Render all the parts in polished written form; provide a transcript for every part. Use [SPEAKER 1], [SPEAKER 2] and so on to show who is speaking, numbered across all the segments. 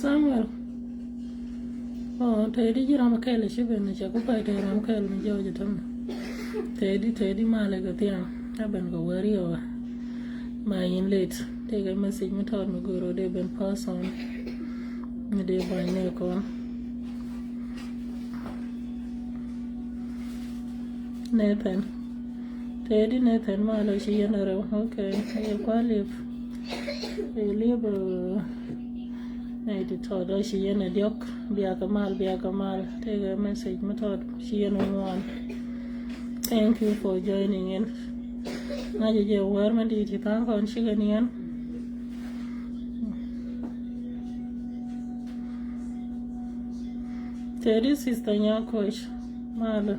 [SPEAKER 1] Samuel. Oh, Teddy, you don't care, she been a chacopa, I'm calling Georgia Tom. Teddy, Malaga, I've been go worry over my in late. Take a message, me told me go, they've been passed on. They by neck on. Nathan. Teddy, Nathan, Malo, she in a row. Okay, I live. I live. I told her she in a joke. Biakamal. Take a message, me told she in one. Thank you for joining in. Now you wear my duty, thank on chicken in. Teddy sister Yakosh, Mala.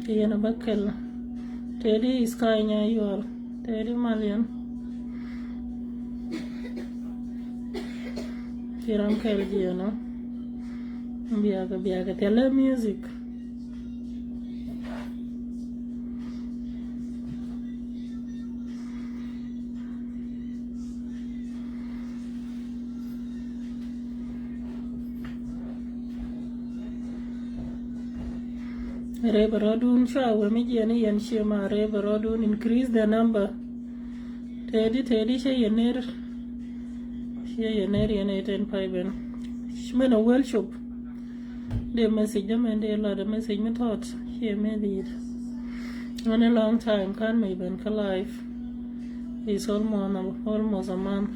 [SPEAKER 1] Yana Bakel. Teddy is Kanya, you are. Teddy Malian. Tiram Kelgiano. Biaga, tell her music. Reberodun shower Mijiani and Shema Reberodun increase the number. Teddy Shayaner and 10 piben. Shman a well shop. They message them and they lot of message me thought. Here made it. On a long time, can't maybe alive. It's almost a month.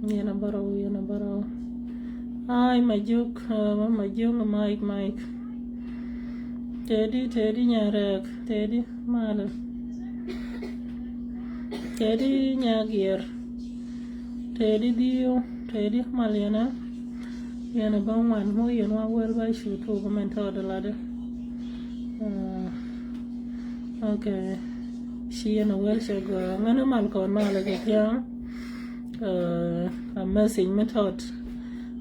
[SPEAKER 1] Yana barrow. Hi, my joke, Mike. Teddy, Nyarek, Teddy, Mala. Teddy, Nyagir. Teddy, Dio, Teddy, Maliana. Yana Bowman, who you know well by shoot over mentor the ladder. Okay. She and a Welsh girl. I'm going to Malcolm Malaga young. A message method.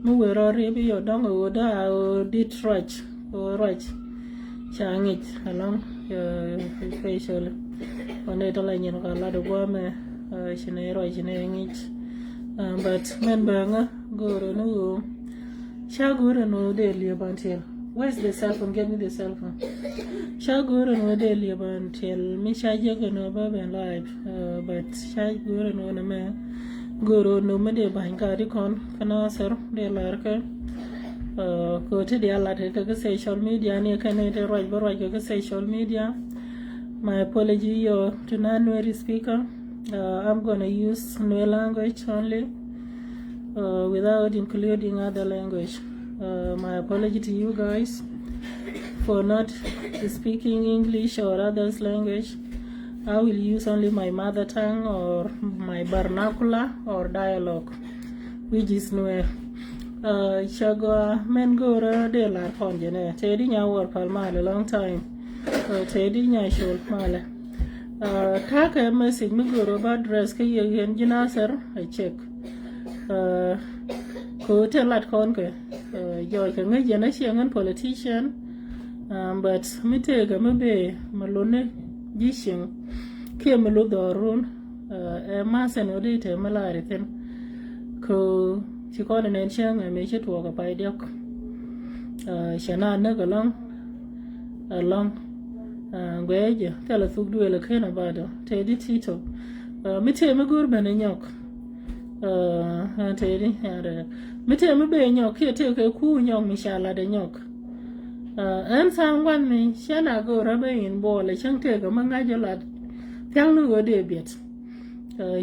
[SPEAKER 1] Move already your dong or did right or right. Chang it along your facial. On it, like you know, a lot of women, but men banger go to no. Shall go to no daily about till. Where's the cell phone? Get me the cell phone. Shall go to no daily about till me shall you no and live, but shall go to no man. Guru no me de bangari con kana sir de larka go to the alert ka social media ne kana de right ka social media. My apology to non-Nuer speaker. I'm going to use Nuer language only without including other language. My apology to you guys for not speaking English or others language. I will use only my mother tongue or my vernacular or dialogue, which is Nuer. Shagwa Mengora de la Conjane, Teddy Nyawar Palma a long time. Teddy Nyashol Mala. Take a message Muguru about dress Kayan Jinasar, I check. Ko tell at Conque. Joy can make a politician, but me take a maybe Malone Gishing. Came a little dorun, a mass and odate malaritan. Co she called an ancient and made it walk by duck. Shana nug along, Guaja, tell a food duel a can about Teddy Tito. Me tell me good man and yoke. Teddy, and me tell me be yoke, here take a cool young Mishala the yoke. And someone me, shall I go rubber in ball, a chunk take a manga lad. Tell no good a bit.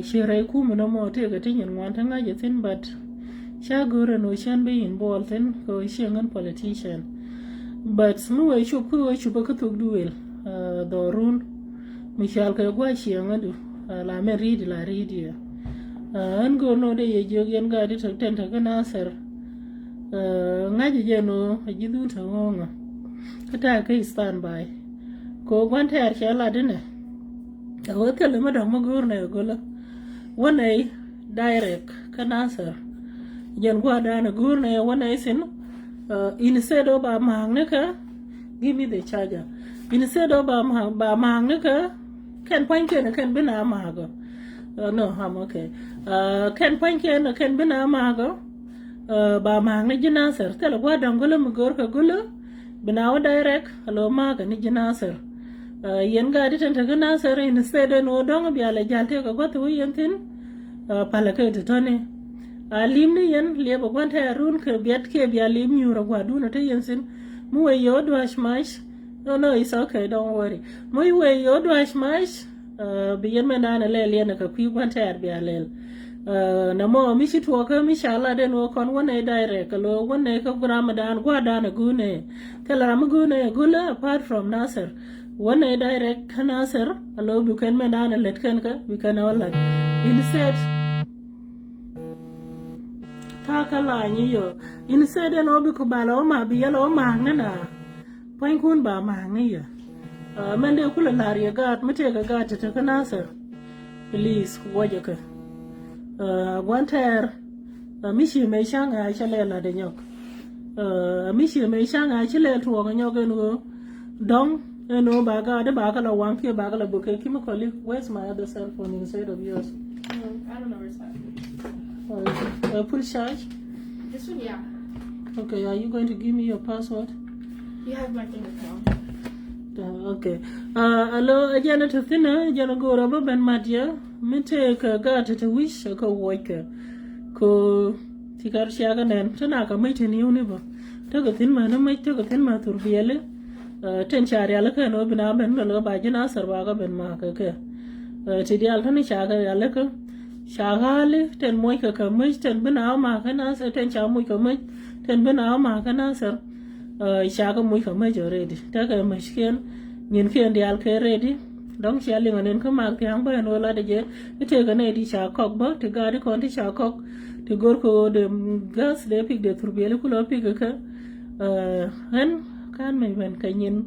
[SPEAKER 1] She rekum no more take a thing and one thing I think, but shall go and we shan't be involved in cohesion politician. But no way should put a chubacatuk duel. The rune Michelle Kagwashi and do la me read la read you. And go no day a jogian guide it a tentacle answer. Najano, a jidu to honor. Attack is stand by. Go one tear shall I dinner. I will tell him Madame Magurna Gola. One a direct can answer. Jan Guadana Gurna, one a sin. Instead of a magneka, give me the charger instead of ba mang ne ka ken point ken bina ma go no I'm okay ken point ken bina ma go ba mang ne jinasar tela gwa dangolo mu gor ka gulo bina wa direct hello ma ga ni jinasar yen ga di tan ta jinasar instead no dong bi ala jalte ka goto yen tin pala ka to tone lim ni yen le ba gwanta arun ka biat ke bi alim nyura gwa duna te yen sin mu we yo dwash mash no it's okay don't worry mu we yo dwash mash bi yen me na le le na ka pi gwanta ar bi alel na mo mi shi to ka mi shala den wo kon wona direct lo wona ka ramadan gwa dana gune kala ram gune gula apart from nasir wona direct ka nasir lo bu ken me na let ken ka bi kana wala instead ta kala ni yo instead no bi ko balo ma bi yalo ma na point kun ba ma ni yo man de kula lariya gat mate ga gat ta ka nasir please waje ka gwantar mishi mai shanga chale la de nyok mishi mai shanga chale tuwa ga nyok no dong no baga de baga la wan ke baga la buke kimi koli where's my other cell phone inside of yours
[SPEAKER 2] I don't know where it's at.
[SPEAKER 1] Full charge
[SPEAKER 2] This one, yeah.
[SPEAKER 1] okay are you going to give me your password
[SPEAKER 2] You have my finger count.
[SPEAKER 1] Okay allo ajana to thina jana go raba ben madia mite ka gata to wish ka woika ko tikar shaga nen tana ka mai tani ne ba to ga tin ma na mai to ga tin ma turbiyale ten chari ala ka no bina ben no ba jina sarba ga ben ma ka ka ti dial tani shaga ala ka shagale ten moy ka mai ten bina ma ka na sa ten cha moy ka mai ten bina ma ka na sar shaga moy ka mai joredi ta ka mashken nyen ke dial ke ready dong sia linga nen ko mak tiang ba no la de je te ga ne di sha kok ba te ga di kon ti sha kok te gor ko de gas de pik de turbele ku lo pik ka han kan mai ben ka nyin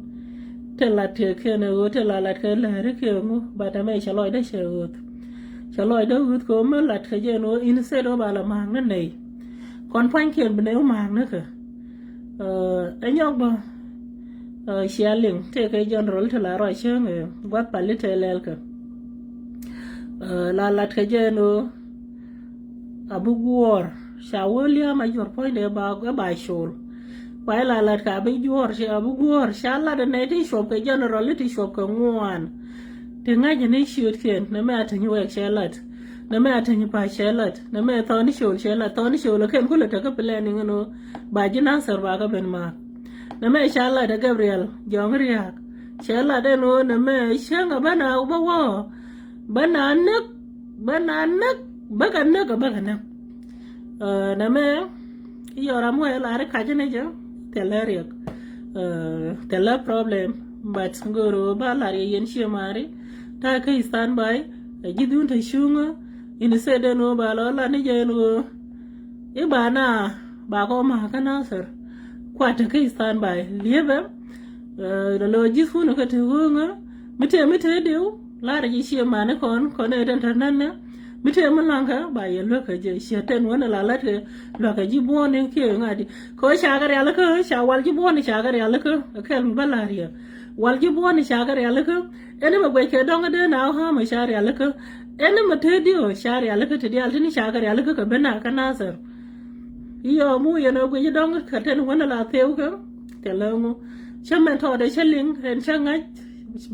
[SPEAKER 1] te la te ke ne o te la la ke la re ke mu ba ta mai sha loy de she ut sha loy de ut ko ma lat ke je no instead of ala mang ne nei kon phan kien ben e mang ne ka anyok ba shaling te ke general te la roi cheng wat palite lel ka la lat ke je no abu guor shawolia ma jor point de ba ga ba shol pai la lat ka be jor sha abu guor sha la de ne ti shop ke general ti shop ka ngwan te nga je ne shoot ken na ma ta ni wek shelat na ma ta ni pa shelat na ma ta ni shol shelat ta ni shol ken kula ta ka planning no ba jina sar ba ga ben ma na me shala da Gabriel jong riak shala de no na me shanga bana ba wo bana nak baga nak na me yora mo la re ka jene jo teleriak tela problem but ngoro ba la re yen shi mari ta kai stand by gidun ta shunga in se de no ba la ni je no e bana ba ko ma kana sir kwata kai stand by liebe da loji funu ka te hunga mite deu la ji shi ma ne kon e den tan na mite mun lanka ba ye lo ka je shi ten wona la la te lo ka ji bone ke ngadi ko shagar ya la ka sha wal ji bone shagar ya la ka kel balaria wal ji bone shagar ya la ka ene ma gwe ke donga de na ha ma shar ya la ka ene ma te dio shar ya la ka te dia tini shagar ya la ka bena ka nasar iyo mu ye no gwe dong ka ten wona la teu ka te longo chamen to de cheling ren changa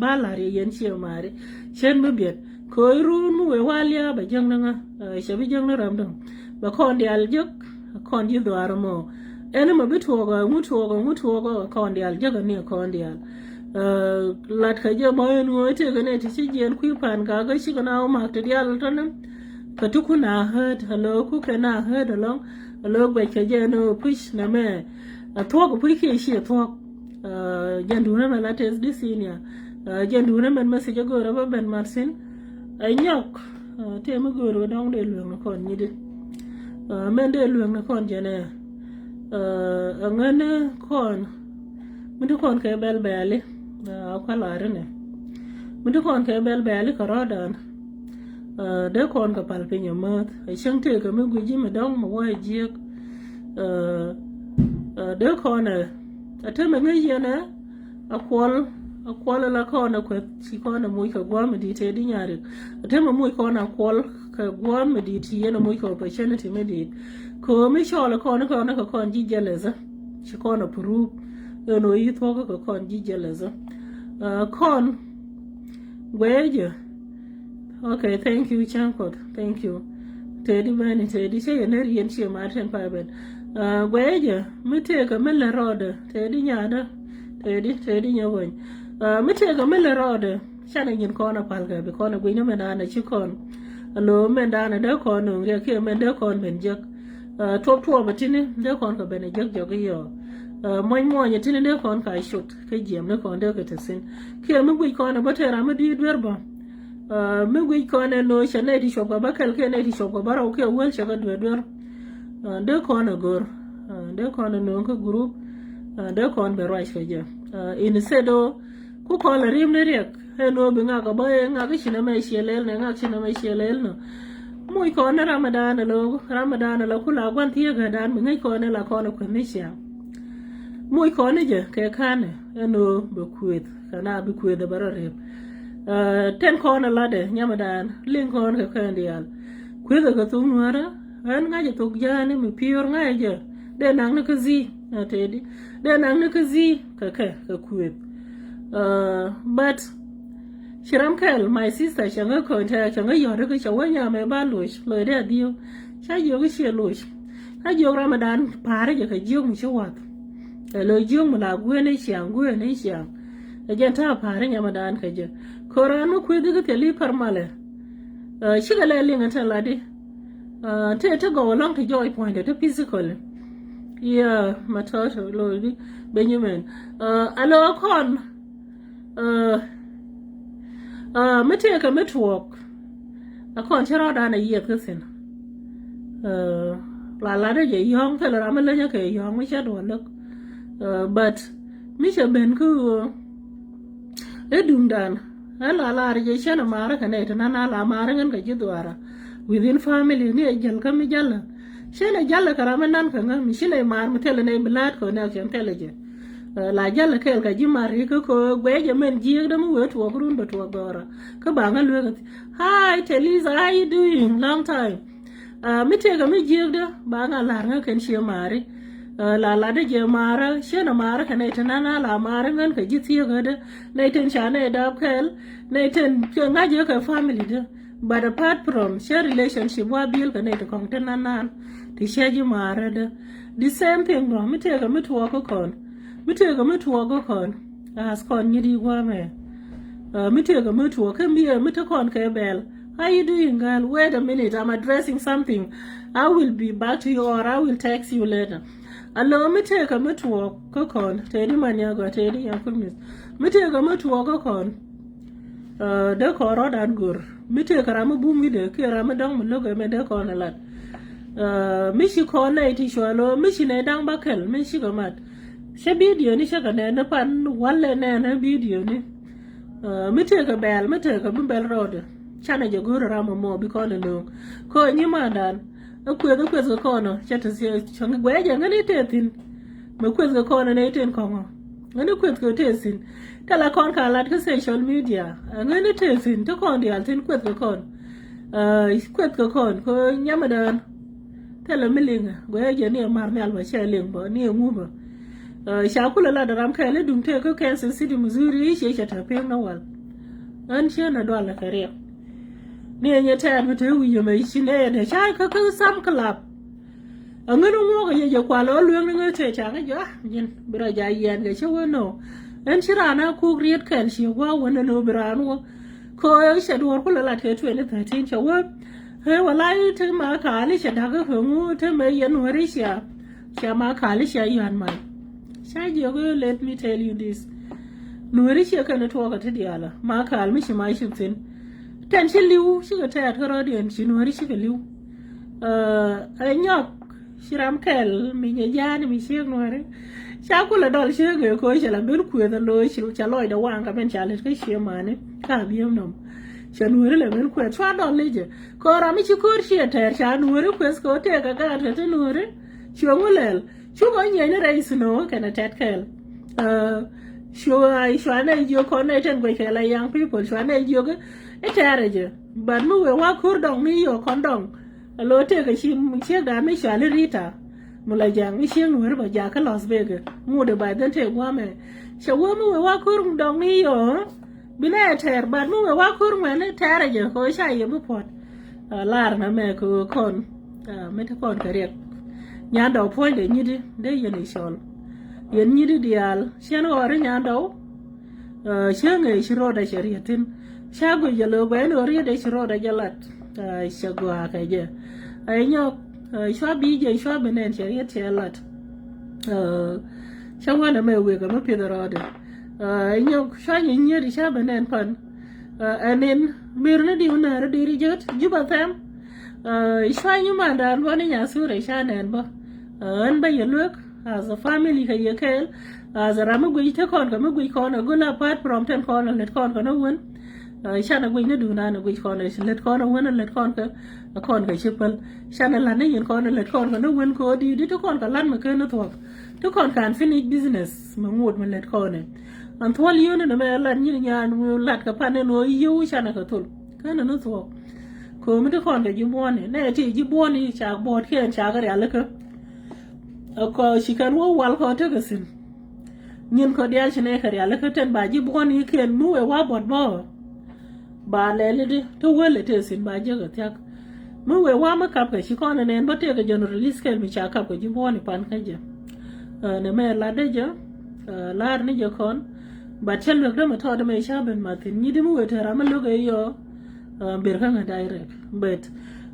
[SPEAKER 1] balari yen chi mari chen bu biet ko ru mu we walia ba jang nga shabi jang na ram dong ba kon dial juk kon ji dwar mo ene ma bi to ga mu to ga kon dial jaga ne kon dial lat ka je mo en wo te ga ne ti chi jen ku pan ga shi ga na ma te dial to ne ka tu ku na het hello ku ke na het along lo gwe ke je no push na me a to ko pu ke shi to jandu na ma la tes di senior jandu na men ma se go ra ba ben marsin ay nyok te ma go ro dong de luong na kon ni de men de luong na kon je ne ngane kon mun to kon ke bel bele ka la re ne mun to kon ke bel bele ka ro dan de kon ka pal pe nyamat ay chang te ka me gu ji me dong ma wa ji de kon ate me ngi na akwal la ko na kwet si ko na muy ka gwa medite di nyare atema muy ko na kwal ka gwa medite yana muy ko opportunity medite ko mi shola ko na ka kon ji jeleza si ko na puru no yi to ka kon ji jeleza kon gweje okay thank you chankot thank you tedi bani tedi she ne rien she martin paben gweje miteka mele rode tedi nyada tedi nyawon miteka mele rode shana nyin kona palga be kona gwinya mena chi kon alo menda na de kon nge ke menda kon benjek top batini de kon ka bene jek yo moy tini de kon ka shot ke jem ne kon de ka tasin ke mu gwi kona batera ma di dwerba mi gwi kona no shana di shopa bakal ke ne di shopa baro ke wel shaga dwer de kona gor de kona no ka group de kon be right feje in sedo ku kola rim ne rek he no bi nga ka ba nga ka shina mai shelel ne nga shina mai shelel no muy kona ramadan lo kula gwan tie ga dan mi ngai kona la kona ko ne sha muy kona je ke kane no be kuet kana bi kuet da barare ten kona lade nyamadan ling kona ka kandial kuet ga tu nuara an nga je tok jane mi pior nga je de nang ne ka zi atedi de nang ne ka zi ka kuet but Shiramkel, my sister, shanga konta, shanga yore ko shawanya me balush, lo de dio. Sha yoga she lush. Ha yo Ramadan pare je ka jung shawat. Lo jung la gwene shang gwene shang. Agenta pare Ramadan ka je. Korano kwede ka teli parmale. Shigale linga talade. Te go along to Joy Point to physical. Yeah, matoto lo Benjamin. Alo kon. Miteka mitwok akon chero dana yet kesen la de je yong tele ramele nya ke yong mi chado lok but mi che ben ku edundan la je chana mara kana itana na la mara ngan ka jidwara within family ni ejal ka mi jalla shene jalla karama nan ka ngam mi shine mar mi tele ne blat ko na chen tele je la jalla kel ka jimari ko gweje men jieg da mu wetu okrun betu agora ka banga lwe hi Telisa, how you doing long time mi tega mi jieg da banga larga ken shi mari la de je mara shena mara kana itana la mara ngan ka jitiye ga da na iten shana da kel na iten nga je ka family da but apart from share relationship wa bil kana ita kontena nan ti shaji mara da the same thing no mi tega mi tuwa ko kon mitega mitwa go kon as kon nyidi gwa me mitega mitwa kan biya mitakon ka bel how you doing girl wait a minute I'm addressing something I will be back to you or I will text you later allo mitega mitwa go kon tedi manya go tedi yakumis mitega mitwa go kon de koro dan gur mitega ramu bumi de kira madang mulogo me de kon alat mishi kon na iti shwalo mishi ne dang bakel mishi gamat she video ni shaka ne na pan walle ne na video ni miteka bel road chana je goro ramo mo bi kono no ko nyima dan akwedo ko no chata se changa gweje ngani tetin me kwedo ko no ne ten ko ngani kwedo tesin kala kon kala ka social media ngani tesin to kon di altin kwedo kon ko nyama dan tele milinga gweje ni mar ne alba sheling bo ni nguba shakula la da ram kale dum te ko Kansas City Missouri she ta pen na wal an she na dola kare ne nya ta mi te wi mai shine da sha ka sam club an ngano mo ga ye kwalo luang nga te cha ga ja yin bira ja yen ga she wono an shira na ku riet kan she wa wona no bira no ko she do ko la te 2013 cha wa he wallahi te ma ka ali she da ga hu te me yen wari sha ma ka ali she yan mai Shaji, let me tell you this. Nuri she kana toka ta diala. Ma ka almi shi ma shi tin. Tan shi liu shi ga ta ta radian shi nuri shi ga liu. Anyok shiram kel mi nya jani mi shi nuri. Sha kula dol shi ga ko shi la bil ku da lo shi cha loy da wanga ben cha le ka shi ma ne. Ka biyam nam. Sha nuri le ben ku twa dol leje. Ko ra mi shi kur shi ta sha nuri ku ko te ga ga ta nuri. Shi ngulel. Chugo nyene rais no kana tatkel shwane yo connected with la young people shwane yo e tere je but mu we wa kur dong mi yo kon dong lo te ga shi da mi shale rita mu la jang mi sheng nur ba ja ka Las Vegas mu de ba den te wa me shawo mu we wa kur dong mi yo bile ter but mu we wa kur me ne tere je ko sha ye bu pot lar na me ko kon me ta kon ka riek nya do point de nyidi de yene shol yen nyidi dial shen ore nya do shenge shiro da shariatin shago jalo ba no ri de shiro da jalat shago ka je ay nyok shwa bi je shwa benen shariat chalat shawa na me we ga mo pidorode ay nyok shwa nyi di sha benen pan anen mirna di una di rijot juba tam shwa nyi mandan woni nya sure sha nen ba an ba yeluk as a family ka yekel as a ramu gwi te kon ka mu gwi kon gula apart from ten kon let kon ka no won shana gwi ne du na na gwi kon let kon won let kon ka kon ka chipal shana la ne yin kon let kon ka no won ko di to kon ka lan ma ke no to to kon kan finish business ma ngod ma let kon an twal yun na me lan yin nya nu lat ka pan no yu shana ka tul kana no to ko mi to kon ka jibone ne ti jibone cha bot ken cha ga ya le ka ko shikan wo wal ko to gasin nyin ko dial chine kare ala ko ten ba ji bon yi ken mu we wa bot bo ba le de to wele te sin ba je ga tak mu we wa ma kap ka shi ko ne ba te ga generalist ken mi cha kap ko ji bon pan ka je ne me la de je lar ni je kon ba chen lo de ma to de me sha ben ma tin ni de mu we te ra ma lo ga yo ber ka ga direct but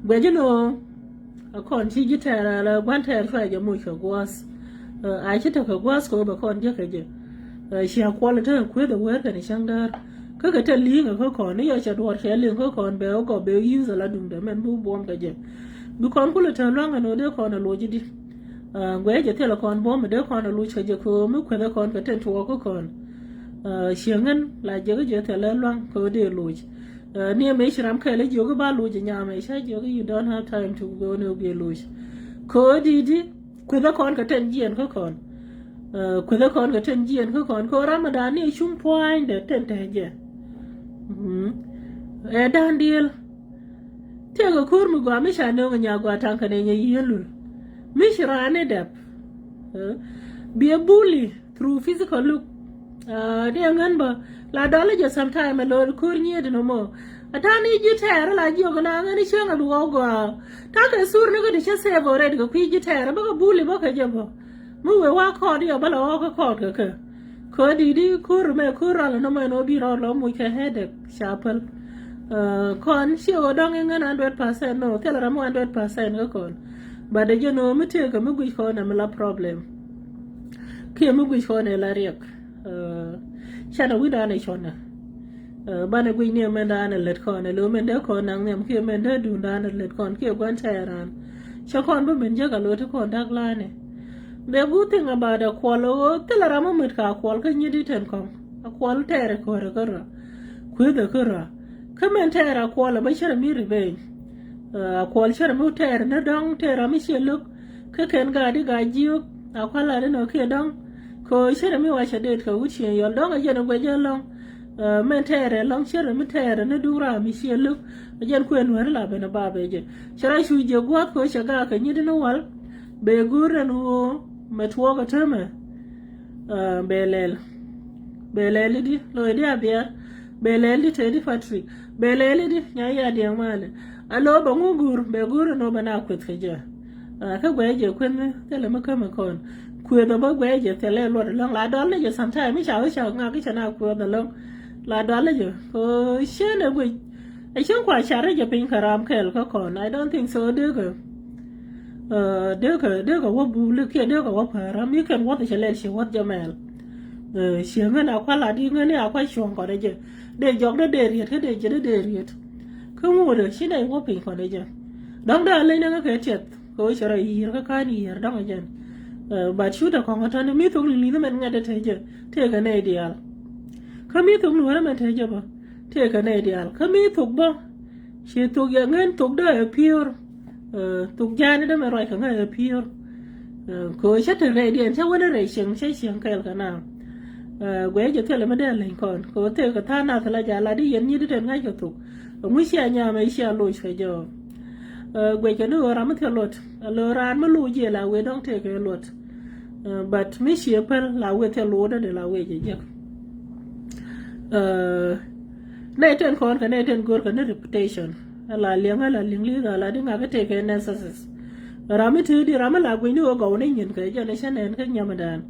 [SPEAKER 1] gwe je no kon chi ji tera la ban ter fa je mu ko gwas a chi to ko gwas ko ba kon je ka je shi a kwala ta ku da wer ka ni shangar ka ga ta li ga ko kon ni yo cha dor che li ko kon be ko be yin za la dum de men bu bom ka je bu kon ku le ta lo nga no de kon lo ji di gwe je te la kon bom de kon lo che je ko mu ku da kon ka ten to ko kon shi ngan la je te la lo ko de lo ji near me shram kale jogo ba loje nyama isha jogo you don't have time to go no be loje ko didi ko da kon ka ten jien ko kon ko da kon ka ten jien ko kon ko ramadan ni shum point de ten te je dan deal te go kur mu gwa mi sha no nya gwa tan ka ne yelul mi shra ne dap be a bully through physical look de ngan ba la dole je sometime lo kur ni de no mo atani ji tere la ji ogana ngani chenga lu ogwa ta ka sur ne go de che se bo red go pi ji tere ba ko buli ba ka je bo mu we wa ko di ba lo ko ka ko di kur me kur ala no me no bi ro lo mu ke hede chapel kon shi o dong ngana 100% no tela ra mo 100% ko kon ba de je no mu te ka mu gui ko na me la problem ke mu gui ko ne la riek chana wi da ne chona ba ne gui ne men da ne let ko ne lo men de ko nang ne ke men de du da ne let kon ke gwan teran cha kon ba men je ga lo te kon dak la ne the good thing about the kwalo tela ra mo mit ka kwal ka nyi di ten kom a kwal tere ko ra ka ra ku de ka ra ka men tere kwal ba shara mi ribe a kwal shara mo tere na dong tere mi sheluk ka ken ga di ga jiu a kwala de no ke dong ko shara mi wa shade ka wuce yo dong a je no gwe long men tere long shara mi tere na dura mi sheluk a je ku en wer la be na ba be je shara shu je gwa ko shaga ka nyi di no wal be gure no metwoga teme belel di lo di abia belel di tedi fatri belel di nyaya di amale alo ba ngugur be gure no bana kwet keja ka gweje kwen tele makama kon kwedo ba gweje tele lo long la dole je sometime mi chawo chawo nga ki chana kwedo long la dole je ko shene gwe ai chen kwa chare je pin karam kel ka kon I don't think so de ko de ko wo bu le ke de ko wo para mi ken wo de chele shi wo jamal shi ngana kwa la di ngane akwa shon ko de je de jog de riet ke de je de riet ko mo de shi dai wo pin ko de je dong da le na ke chet ko chara yi ka ka ni yer dong je ba chu da ko ngata ne mi to li na men ngade te je te ga ne ideal ka mi to no na men te je ba te ga ne ideal ka mi to ba shi to ya ngen to da pure tục gia nó mà rồi cái người pure cô chắc từ đây điện chắc vẫn rồi xem cái nào gweje tele medele kon ko te ka thana thala jala di yen nyidi ten ngai ko mushia nya me shia lo shwejo gweje no ram thelot lo ran ma lu je la we dong te ke lot but me shia per la we te lo de la we je je nei ten kon ka nei ten gor ka ne reputation la liang li la di nga ka te ke necessary ram te di ram la gwe ni o go ne nyin ke je ne shanen ka nyamadan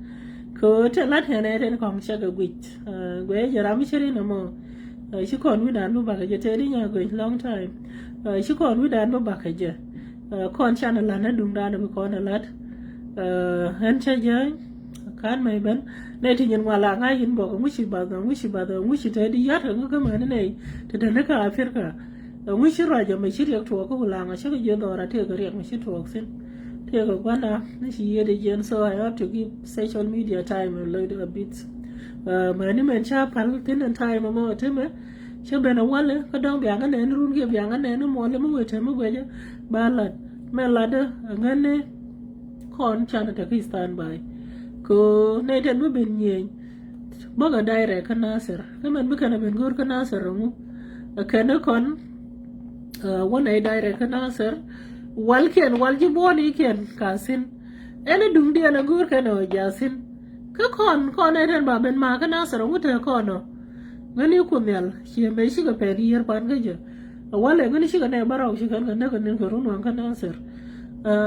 [SPEAKER 1] ko te lat hene ten kong chaga gwit gwe jara mi chiri no mo shi kon wi dan bo ba ka je te ri nya gwe long time shi kon wi dan bo ba ka je kon chan la na dung dan bo kon lat han cha je kan mai ban ne ti nyen wala ngai hin bo ko mu shi ba da mu shi te di ya ta ko ma ne nei te da na ka afrika mu shi ra je me shi ri to ko la nga shi ko je do ra te ko ri mu shi to sin Tego kwana nishi yede jen so I have to give social media time a little bit mani men cha pal tin and time mo teme che bena wale ka dong bianga ne run ge bianga ne no mo le mo wete mo gweje balat me lade ngane kon chana ta stand by ko ne ten bu ben yen boga daire kana ser men bu kana ben gor kana ser mu kana kon wona daire kana ser walken walji boni ken kasin ene dung dia na gur kana jasin ka kon eden ba ben ma kana saro ngute kono ngani ku mel shi me shi ga peri yer pan ga je wale ngani shi ga ne baraw shi kan ne kan ko run wan kana sar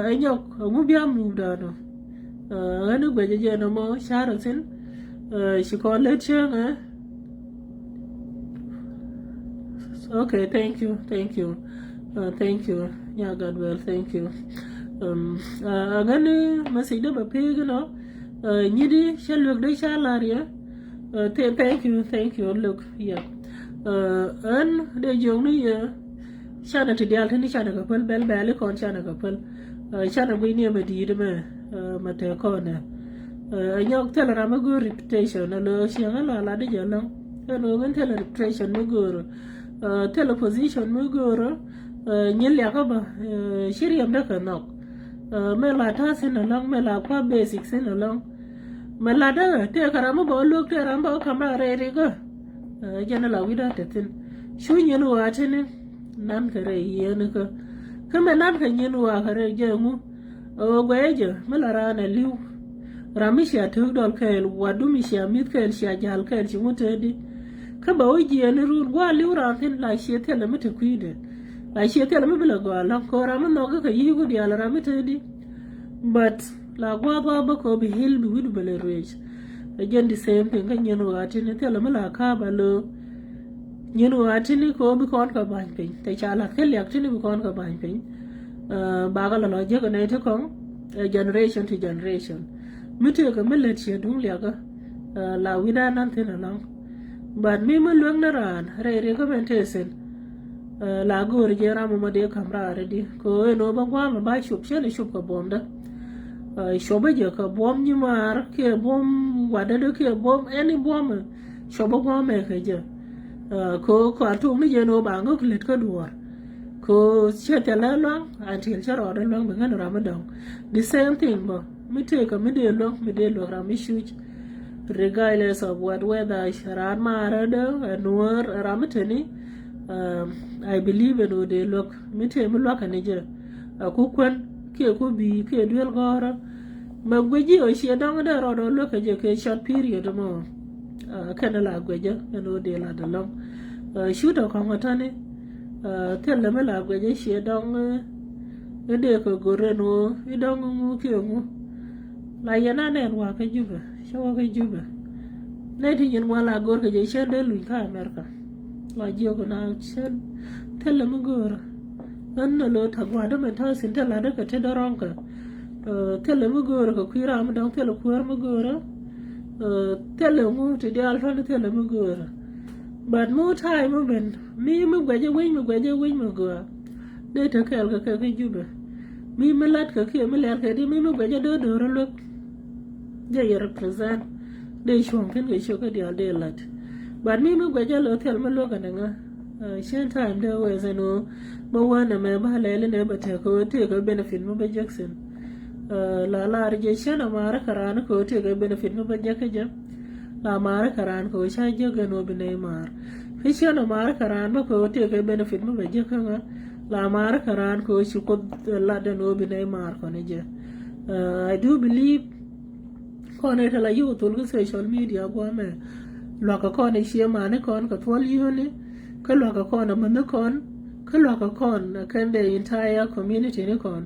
[SPEAKER 1] anyok mu biam mu da no ngani gwe je no mo sharo sin shi ko le chen okay thank you thank you yeah God well thank you agani masida ba pege no nyidi shelwek de shalaria thank you look yeah an de jong ni shana ti dial ni shana ka pel bel kon shana ka pel shana bi ni ma di de ma te ko na anyok tela ma go reputation lo shanga la de jalo no gan tela reputation ma go tela position ma go nyel ya ka ba shiriyam da ka nok me la ta sin along me la kwa basic sin along me la da te karama ba lok te ramba kama re ga jana la wida te tin shu nyen wa tin nan ka re yen ka kama nan ka nyen wa ka re je mu o gweje me la rana liu ramisha tu dol kel wadu mi sha mit kel sha jal kel chi mutedi ka ba o je ne ru wa liu ran tin la she te la mate kuide I she tell me bila go la ko ram no ka yi go di ala ram tedi but la gwa ba ko bi hil bi wid bele rage again the same thing kan yenu ati ne tell me la ka ba lo yenu ati ni ko bi kon ka ban pe te cha la kel yak ti ni bi kon ka ban pe ba ga la je ko ne te kon generation to generation mute ka mele ti dum le ga la wida nan te na lang but me mo luang na ran re ko ben te sen la gor je ramu ma de kamra redi ko no ba kwa ma ba shup shele shup ka bom da shoba je ka bom ni mar ke bom wada de ke bom any bom shoba kwa me ke je ko atu ni je no ba ngok let ka duor ko che te la long until che ro de long ba ngana ramadan the same thing ba mi te ka mi de lo rami shuj regardless of what weather sharan mara de nuor ramateni I believe in the look me te me look ane je ku kwen ke ku bi ke duel gora ma gweji o shi dang da ro do look je ke short period mo kana la gweje no de la da long shoot o kan watane tell me la gweje shi dang de ko gore no I dang mu ke mu la yana ne wa ka juba shawa ka juba ne ti yin wala gor ke je she de lu ka America la jogo na chen tele mugora anna lo thagwa da meta sin tela da ka te doronka tele mugora ko kwira am dang tele kwar mugora tele mu te dal fa tele mugora but mo time mo ben mi mu gwaje wi go de ta kel ka juba mi melat ka ke mi ler ka di mi mu gwaje do ro lo de represent de shon ken ge shoka di al de lat but me gwaje lo tel me lo kana nga shen time da we zano ba wana me ba lele ne ba ta ko te ka benefit mo ba Jackson la rije shen ma ra karana ko te ka benefit mo ba jaka ja la mare karan ko sha joge no bine mar fission mare karan ba ko te ke benefit ma be je kanga la mare karan ko shi ko la de no bine mar ko ne je I do believe ko ne tala yu tul ko social media ko me lo ka ko ne shi ma ne kon ko twal yu ne ko lo ka ko na man kon ko lo ka kon kan the entire community ne kon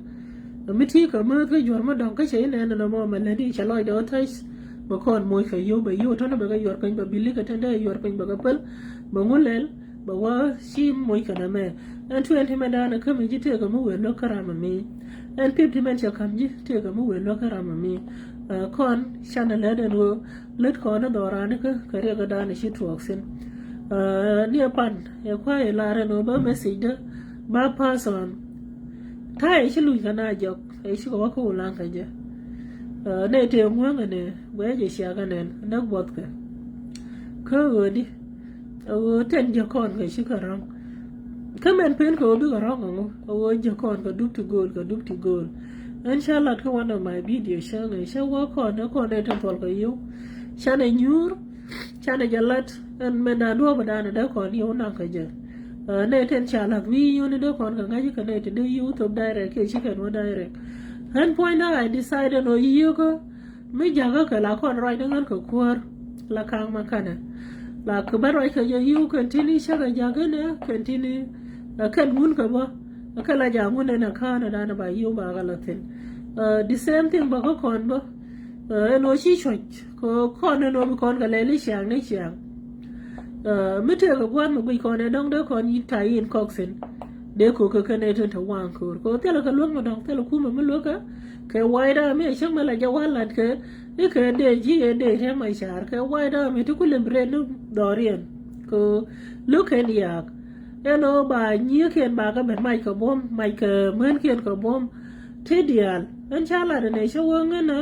[SPEAKER 1] mi ti ko ma ko yor ma dong ka che ne na mo ma ne di chaloi do tais ba kon moy ka yo ba yo to na ba ga yor kan ba bili ka tande yor kan ba ga pel ba ngulel ba wa si moy ka na me an 20 ma da na ka mi ji te ka mu we no karama mi an 50 men cha kam ji te ka mu we no karama mi kon chana le de no let ko na do ra ne ka re ga da ne shi tuok sin ne pan e kwa e la re no ba message da ba pass on ta e shi lu ka na jok e shi ko wa ko lan ka je ne te mo ngane we je sha ga nen na bot ka ko di ten je kon ka shi ka rang ka men pen ko bi ka rang ngo je kon ka dup to goal inshallah ko one of my video sha ne sha wa ko na ko ne tan tol ka yu sha ne nyur sha ne jalat en men na do ba da na ko ni na ka je ne ten sha la wi yu ne do kon ka ga ji ka ne te do YouTube direct ke shi ka no direct and point out I decided no you go me jaga ka la kon right ngan ko kwar la kang ma kana la ko ba right ka you continue sha ga jaga ne continue kan mun ka ba ka la ja mun na kana da na ba you ba ga la ten the same thing ba ko kon ba no shi choj ko kon no bi kon ga le li xiang ne xiang me te ga kwan mo bi kon ne dong de kon yi tai in koksen de ko ka ne ten ta wang ko te la ka luong ma dong te la ku ma me luok ka wai da me chang ma la ja wa la ke e ke de ji e de he mai char ka wai da me tu ku le bre no dorian ko look en yak eno ba nyi ken ba ka ben mai ka bom mai ka men ken ka bom te dial en chala de ne sho nga na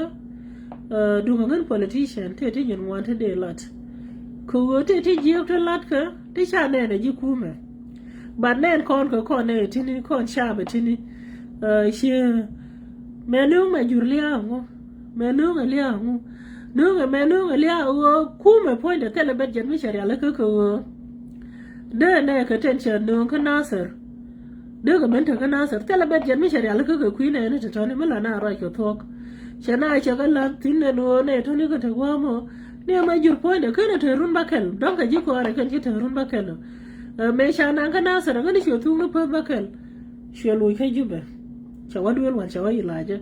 [SPEAKER 1] du ngan politician te te yen wan te de lat ko te ji te lat ka te cha ne ne ji ku me ba nen kon ko kon ne ti ni kon sha ba ti ni she menu ma jurlia ngo menu ga lia ngo nu ga menu ga lia ku me point de tele bet jen mi sharia la ko de ne ka tension no ka nasir de ga men ta ka nasir tele bet jen mi sharia la ko ku ne ne to ne mala na ra ko tok shana cha ga la tin ne no ne to ni ka ta wa mo ne ma jur point de ka ne te run bakel don ka ji ko ara kan ji te run bakel me shana ka nasir ga ni shi tu no pa bakel shi lu ka jube cha wa duel wan cha wa ilaje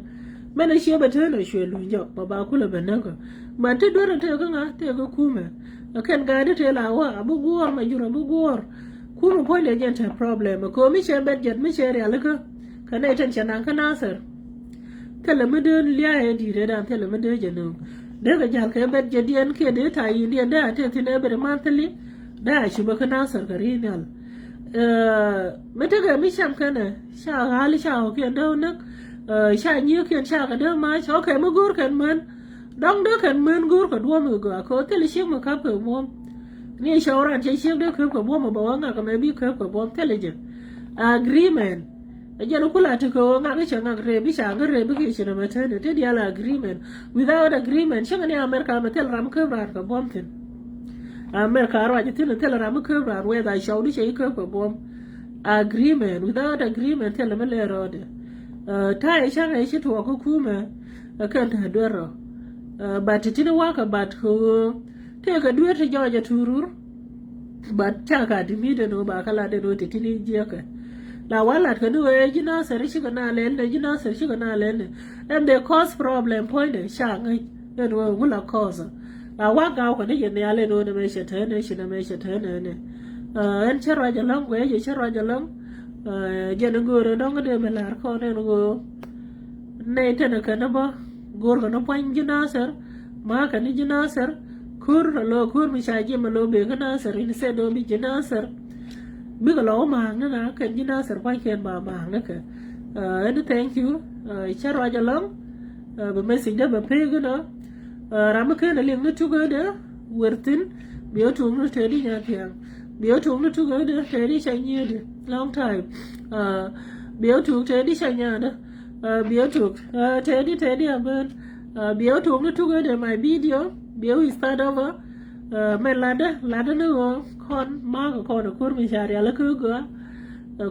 [SPEAKER 1] mena shi ba te no shi lu jo ba ku la ben ko ma te do ra te ka nga te ko ku me kan ga de te la wa abu gor ma jura abu gor ku no point de jen ta problem ko mi she bet jet mi she ya la ka kana iten chana ka nasir kala me de liya e di de dan tele me de jeno de ga jal ka bet jet yen ke de ta yi de da te tine be mantli da shi ba ka nasir ka rinal me te ga mi sham kana sha hali sha o ke do nak sha nyi ke sha ka de ma sha ke mo gor kan man dong de kan men gur ka duo mo ga ko tele shi mo ka ko bom ni shawran che shi de ko bom mo ba nga ka me bi ko bom tele je agreement ajalo kula to ko nga ga changa re bi sha ga re bi ki shi na mate ne te dia la agreement without agreement shanga ni America ma tel ram ko rar ka bom tin America ro je tin tel ram ko rar we da shaw di shi ko bom agreement without agreement tele me le ro de ta shanga shi to ko kuma kan ta doro but tina waka but ko te ka duwe te joja turur but chaka dimide no ba kala de no te tini jeka la wala ka duwe jina sari shiga na lende jina sari shiga na lende and they cause problem point de shanga en wo wula cause la waka ko ne yene ale no me shetene shi na me shetene ne en chero ja long we je chero ja long je no go ro de me lar ko ne go ne te na ka na ba gor ko no pan jinasar ma ka ni jinasar kur lo kur mi shaji ma lo be ka nasar ni se do bi jinasar bi ko lo ma na ka jinasar pa ken ba ma na ka and thank you charo jalang be message da ba pe go no ram ka na ling tu go da wertin bi o tu no te di nya pian bi o tu no tu go da te di shanye de long time bi o tu te di shanya da biyo tuk tedi aben biyo tuk no tugo de my video biyo we start over men lada no kon ma ko kon kur mi sharia la ku go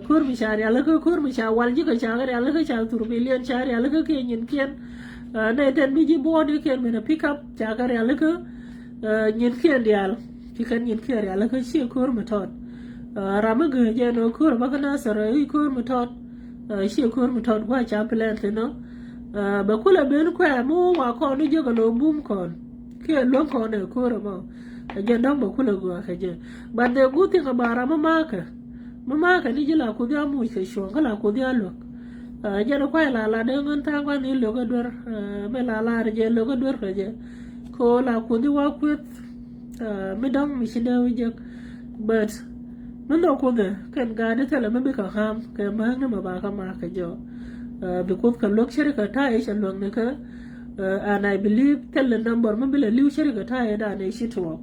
[SPEAKER 1] kur mi sharia la ku kur mi sha wal ji ko sha ga la ku sha tur million sharia la ku ke nyin kien ne den mi ji bo ni ken men pick up sha ga la ku nyin kien dial ki kan nyin kien la ku shi kur ma tot rama ge je no kur ba kana sara i kur ma tot shi kur ma tot wa cha plan no ba kula ben kwa mu wa ko ni je ga lo bum kon ke lo ko ne kur ma je ndong ba kula go ka je but the good thing about mama ka ni je la ku dia mu ke shon ka la ku dia lo je no kwa la de ngon ta kwa ni lo ga dor me la je lo ga dor ka je ko la ku di wa ku me dong mi shi de je butมันดอกคนเนี่ยกันการได้แต่ละไม่เป็นข้ามแกมาเนี่ยมาบากันมาแกจะbecause กันลูกเชื่อกันท่าไอ้ฉันลงเนี่ยค่ะand I believe แต่ละ number มันเป็นลิ้วเชื่อกันท่าไอ้ด้านไอ้ชิทวอก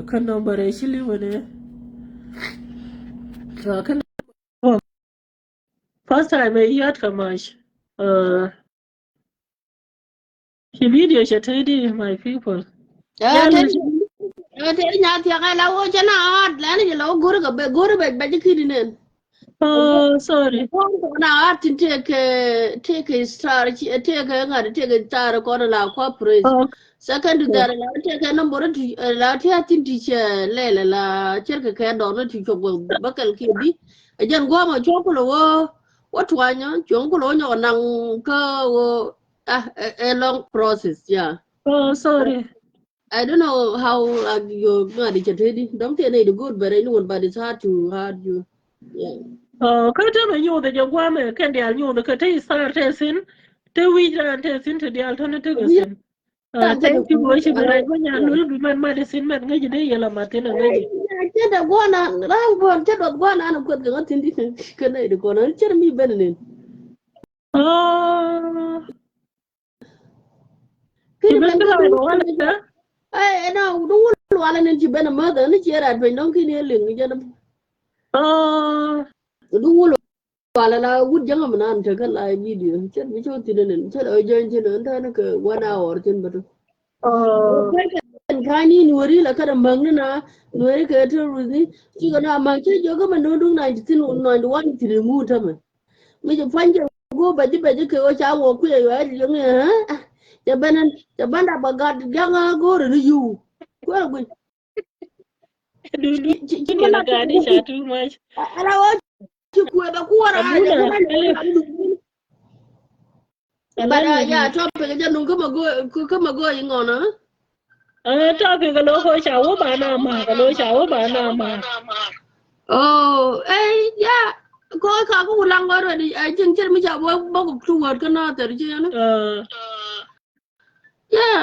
[SPEAKER 1] kan number ไอ้ชิลิ้วเนี่ยkan first time I heard how much he video chat di my people
[SPEAKER 3] te nya ti ga la o jana ad la ni lo gor be ji kidine
[SPEAKER 1] sorry
[SPEAKER 3] na art take a star take a star ko la ko praise second dar la take number la ti atin ti le la cerka ka do no ti ko bakal ki bi jan go ma choko lo wo twanya chonko lo nyo nang ka a long process yeah
[SPEAKER 1] sorry
[SPEAKER 3] I don't know how your marriage chatedi don't tell you good but I know but it's hard you yeah
[SPEAKER 1] ka ta mai yau da jagwa mai kan da yau da ka tai sar ta sin ta wija ta sin ta da alternative sin thank you wa shi bare gonya lul bi man medicine man ngaji dai yala matina ngaji
[SPEAKER 3] ce da gona ran gon ce da gona an ko ga tin din kana da gona ce mi benin
[SPEAKER 1] ki ben da wala da
[SPEAKER 3] na du wala nen ci ben ma da ni ce ra ben don ki ne lin je da du wala la wud janga mana ta kan la video ce mi ce tin ne ce da join ce nan ta ka 1 hour tin ba kan kani ni wari la kada mangna nuwari ka ta ruzi ki ga na ma ce jo ga man dun 91 tin mu ta man mi je fanje go ba ji ka wa cha wo ku ya yo ne ha ya banda bagad janga go ru yu ko go
[SPEAKER 1] ki ne ga ni sha too much
[SPEAKER 3] ala wa ki ku da ku wara bara ya topic ga nun kuma go yin ona
[SPEAKER 1] topic ga lo ko shawo ba na ma ga lo shawo ba na ma
[SPEAKER 3] oh ya ko ka ku lang go ni jin jin mi ja bo ku tu word kana tar ji na yeah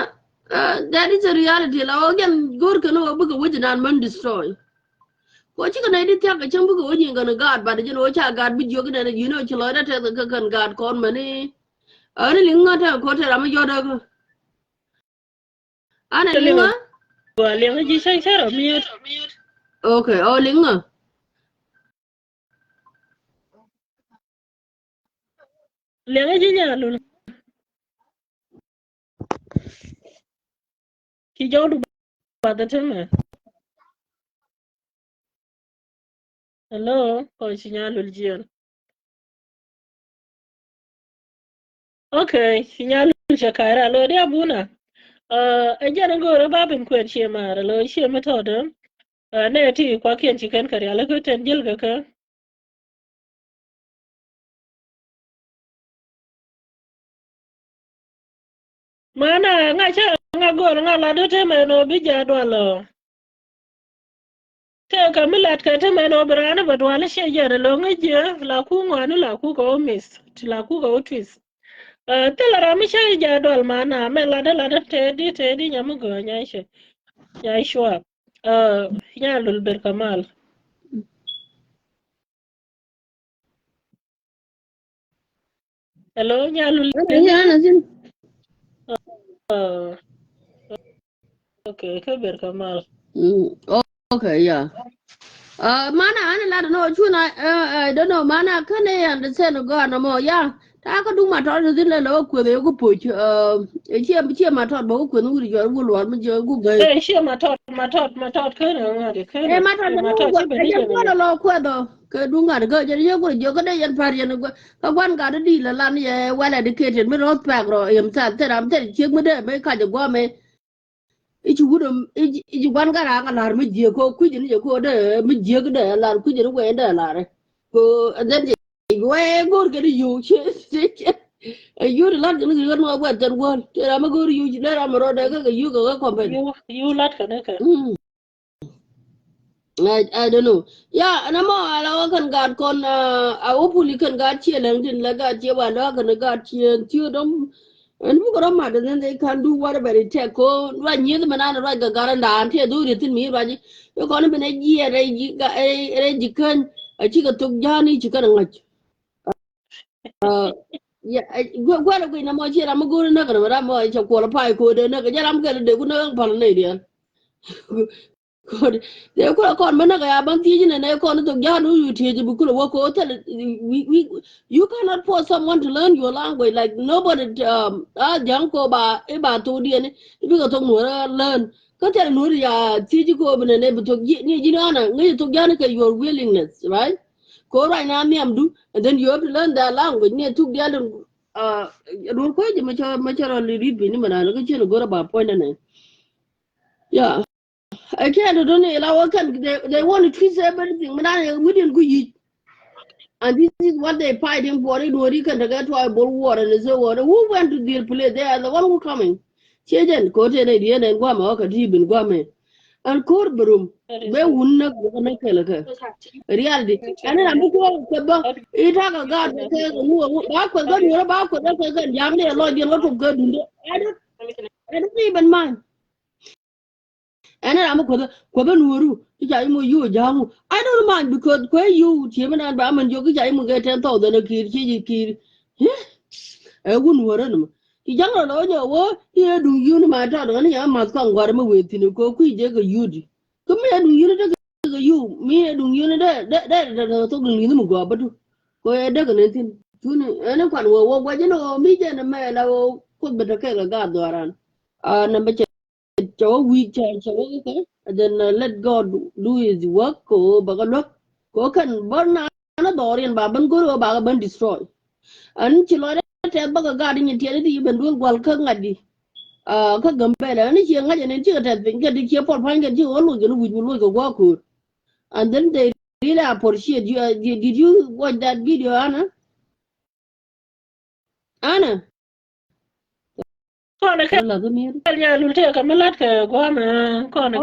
[SPEAKER 3] that is a reality la again go kana wa buga wajinan man destroy ko ci kana idi ta ka can buga wajin kana god ba da jin o cha god bi jo kana you know ci lo da ta ka kan god kon mani ani linga ta ko ta ma jo da ko ana linga
[SPEAKER 1] wa linga ji sai sai mute
[SPEAKER 3] okay oh linga
[SPEAKER 1] ji nya lu ki jo du ba da tema hello ko signalul jiyan okay signalul shakara lo dia buna ajana go babin kwen che mara lo che metodo ne ti kwa kien chicken kare ala ko ten jil ga ka mana nga cha nga go nga la do te me no bi ja do lo te ka milat ka te me no brana ba do ala she ja lo ngaje la ku ngwana la ku ko miss ti la ku ko twist te la ra mi cha ja do mana me la da te di nyamu go nya she ya shwa nya lul ber kamal hello nya lul okay ka ber kamal
[SPEAKER 3] okay yeah mana ana la no chuna I don't know mana kane understand go no more yeah ถ้าก็ดูมาทอดสิแล้วก็คุยก็ป่วยเชี่ยมาทอดบอกว่าคุยนู่นอยู่กูหลอนมันเจอกูเบย
[SPEAKER 1] เชื่อมาทอดขึ้นเดี๋ยวขึ้น
[SPEAKER 3] มาทอดชิบะนี่ก็รอคุยต่อก็ดูงานก็จะเยอะก็ได้ยันพายันก็วันก็ได้ดีละล้านนี่ว่าแหละดิเคทไม่รอดแปลกหรอกเอ็มซาแต่รำแต่เชื่อไม่ได้ไม่ขาดจากว่าไม่อีจูดอีจูวันก็รักอะไรไม่เจียก็คุยจนก็ได้ไม่เจียก็ได้อะไรคุยจนก็ได้อะไรก็อันนั้นเว้ยกูก็ได้อยู่เชื่ออยู่หลังจากนั้นก็มาว่าจันวันแต่เราไม่กูอยู่ได้เราไม่รอได้ก็อยู่ก็คอมเพลน
[SPEAKER 1] อยู่ลัดกันนะค่ะ
[SPEAKER 3] I don't know. Yeah, and I'm all can got con hopefully can got chill and didn't like got you and dog and got chill them and who got a matter then they can do whatever it take right near the banana like a garanda and do it in me, Raji. You're gonna be a year a chicken, a chicken took Johnny chicken and much. Yeah, what a way no more. I'm going to know I'm going to qualify code and I'm going to do no Polynadian. They call con Managa, Banti, and I call it to Yanu, you teach a book of work hotel. You cannot force someone to learn your language like nobody, Janko, Eba, Todian, if you got to learn. Can't tell Nuria, Tijiko, and able to get Nijana, need to Yanica your willingness, right? Go right now, do, and then you have to learn that language. Near to the other, don't quite mature read Binimana, look at you go about point and yeah. I can't allow they want to twist everything, but I wouldn't go eat. And this is what they fighting for in Warikan to get to a bull war and so on. Who went to deal play? They are the one who coming. Children, Cote Indian and Guama, Katib and Guame. And Corbroom, where wouldn't make a reality. And then I'm going to it have a god who back with God, you're about to young, a lot of good. I don't even mind. And I'm a Quabanuru, you young. I don't mind because where you, Chairman and Baman, you get 10,000 a kid. I wouldn't worry them. The young lawyer, here do you my daughter, and I must come what I'm with in a coquille, you. Come here, do you, me, do you that talking in the go, but go ahead, anything. And if I were what you know, me and a man, I will put better care of God, number Joe we change okay and then let God do his work ko bagalok ko kan burn na dorian baban guru baban destroy and chilore te baga garden yin tiere di ben dual wal ka ngadi ka gambe la ni chi ngaje ne chi ta bin ga di ke por pan ga ji o lu ju lu ga wa ku and then they really appreciate you did you watch that video Anna
[SPEAKER 1] con cái nhà lụt thế cái lát cái quá mà con cái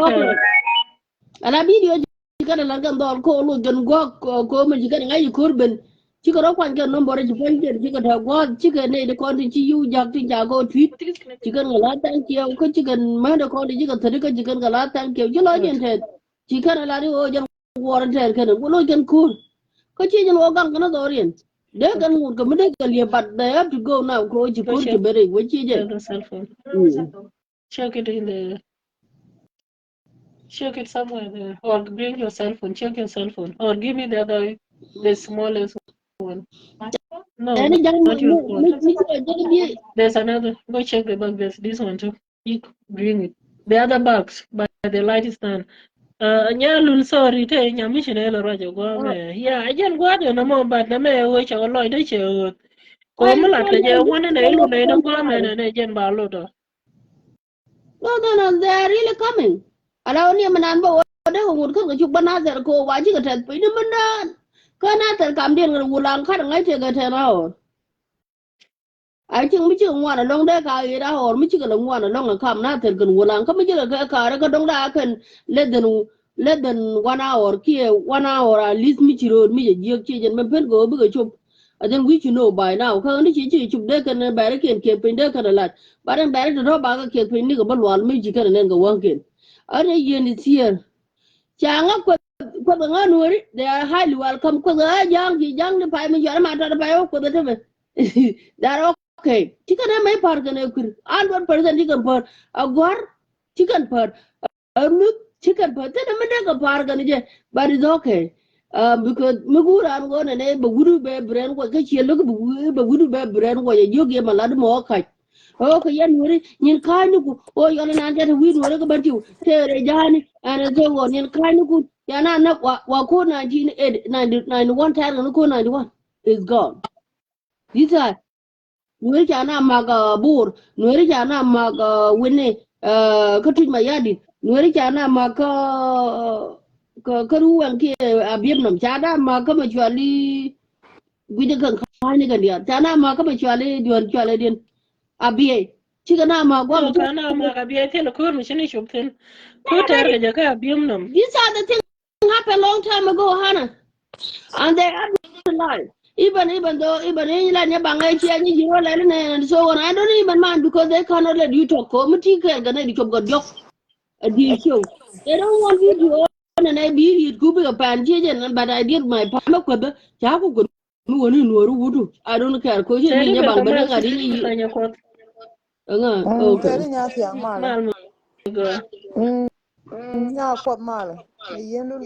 [SPEAKER 3] ala video chỉ cần là gần đó cô luôn gần quá cô mình chỉ cần ngay cứ bên chỉ có đó quan trọng nó bỏ ra chỉ quan trọng chỉ có thằng quá chỉ cần này để con thì chỉ yêu giặc thì chả có tweet chỉ cần là tăng chiều có chỉ cần mấy đứa con thì chỉ cần thấy cái chỉ cần là tăng chiều chứ nói chuyện thế chỉ cần là đi ô dân war thế cái nó luôn gần cool có chỉ dân ô găng cái nó rồi liền để cái nguồn cái mấy cái liệp bát they have to go now cô chỉ cool cái beri với chỉ vậy
[SPEAKER 1] check it in the check it somewhere there or bring your cell phone check your cell phone or give me the smallest one no not your phone there's another go check the bag there's this one too you bring it the other bags but the light is done nya lul sorry te nya mi chine lo rajo go me ya ajen gwa de no mo bat na me we cha loy de che ko me la te je wona ne lu ne no go me ne jen ba lo do
[SPEAKER 3] no they are really coming ala ni manan ba de ko ko chu bana zer ko wa ji ka tat pe ni manan kana tar kam den ngu lang kha ngai te ga te na ho ai ching mi ching wa na long de ka i da ho mi chi ka long wa na long kam na tar kan ngu lang ka mi ji ka ra ka dong da kan let than 1 hour kia 1 hour at least mi chi ro mi je chi jen men pen go bu ga chup and then we should know by now ka ni chi chup de kan ba ra ken ke pen de kan la ba ran ba ra do ba ka ke pen ni ga ban wal mi ji kan nen ga wan ken are yen is here changa ko ba nga nuri they are highly welcome ko ga jang ji jang de pai mi jara ma ta pai ko de te that okay chicken mai par kan e kur 100% chicken par agwar chicken par chicken par te na mena ka par kan je but it's okay because muguran go ne ba gudu be brand ko ka che look ba gudu be brand ko ye yoge malad mo ka o ko yan wuri nyin kanu ku o yo na ta wi wuri ko banti tere jani ana je wo nyin kanu ku yana na wa ko 91 ta ko 91 is gone these are wuri kana maga bur wuri kana maga wini ka tuj mayadi wuri kana maga ka ruwan ke abiyam nam chada ma ka ma chwali guje kan khani kan dia chana ma ka ma chwali dion chwali din abiye chigana ma gwa
[SPEAKER 1] kana ma ka biye tel ko mi shini shubtin ko tar ga ka abiyam nam
[SPEAKER 3] these are the things happened long time ago hana and they are alive even though even in la nya bangai chi ani jiro la ne and so on I don't even mind because they cannot let you talk committee ka ga ne di chob god yok a di show they don't want you to and I be it could be a pan chicken, but I did my palm with the Jaco could no wood. I don't care. Question in your bank, but I didn't.
[SPEAKER 4] Okay. Nya fiang mala.
[SPEAKER 1] go
[SPEAKER 4] Nya kwat mala. Yen lu.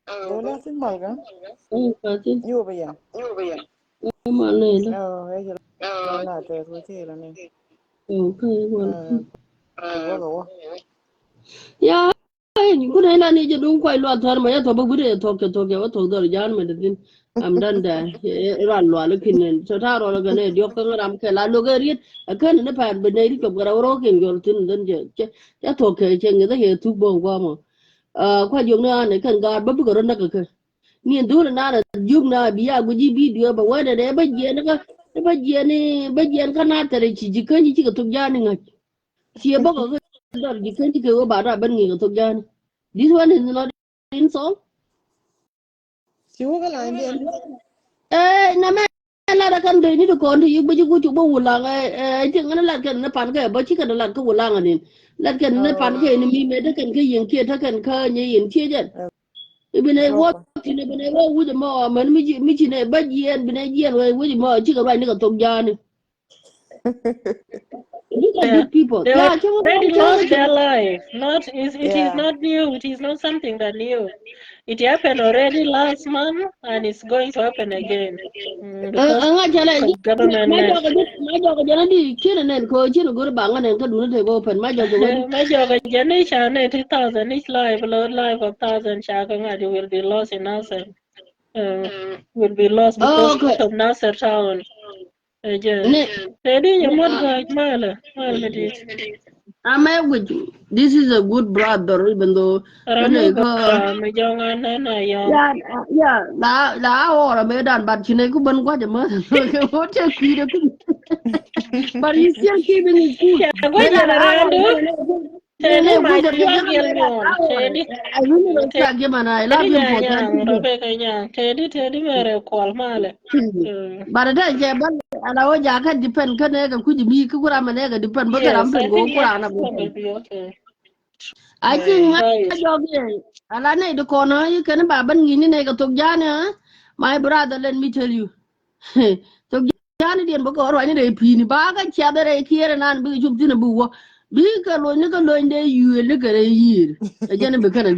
[SPEAKER 4] Do la fin mal ga. Yo ba ya. La te ko te la ne. Go.
[SPEAKER 3] Yeah, good I need you don't quite lot her my top good talk what told the Jan medicine. I'm done there. Run looking in so tar or gonna yoker am kela look it a can in the pad but they took a rock in your tin then just talk chang the hair 2 bone warmer. Quite young now and can guard but got a me and do another jugna be a good video but whether they but Jenny cannot reach you can you took Janning. See a book of you can't go about that burning to Jan. This one is not in song.
[SPEAKER 4] Chu ga la ndien.
[SPEAKER 3] Na la kan de ni ko to you but you go to Bulang. I think an la kan na pan ga but you can la ko lang anin. La kan na pan ga ni mi me da kan ga yin ke ta kan ka ni yin che jan. Ibn I walk in ibn I walk with the more man mi ne ba yen bin yen with more chicken right ni to Jan. These are good people.
[SPEAKER 1] They already lost their life. It is not new. It is not something that new. It happened already last month, and it's going to happen again. Government.
[SPEAKER 3] My dog, Janadi, Chinanen, Co, Chino, go to Bangan and Kaduna take open. My dog,
[SPEAKER 1] my generation 80,000 each life, load life of 1,000 Shakangadi will be lost in Nasser. Will be lost because of Nasser town.
[SPEAKER 3] I'm with you. This is a good brother, even though la or a medan, but you never ban what a mother. But he's still keeping his food. I really can't give an I love him for but and I was a depend can I could be Kuramanaga depend but I'm go I think and I need the corner you can buy Bangi to Jana. My brother, let me tell you. So Jana didn't go or any pin bag and chather here and I'm being jumped in a boo. Big alone, you look at a year. A gentleman can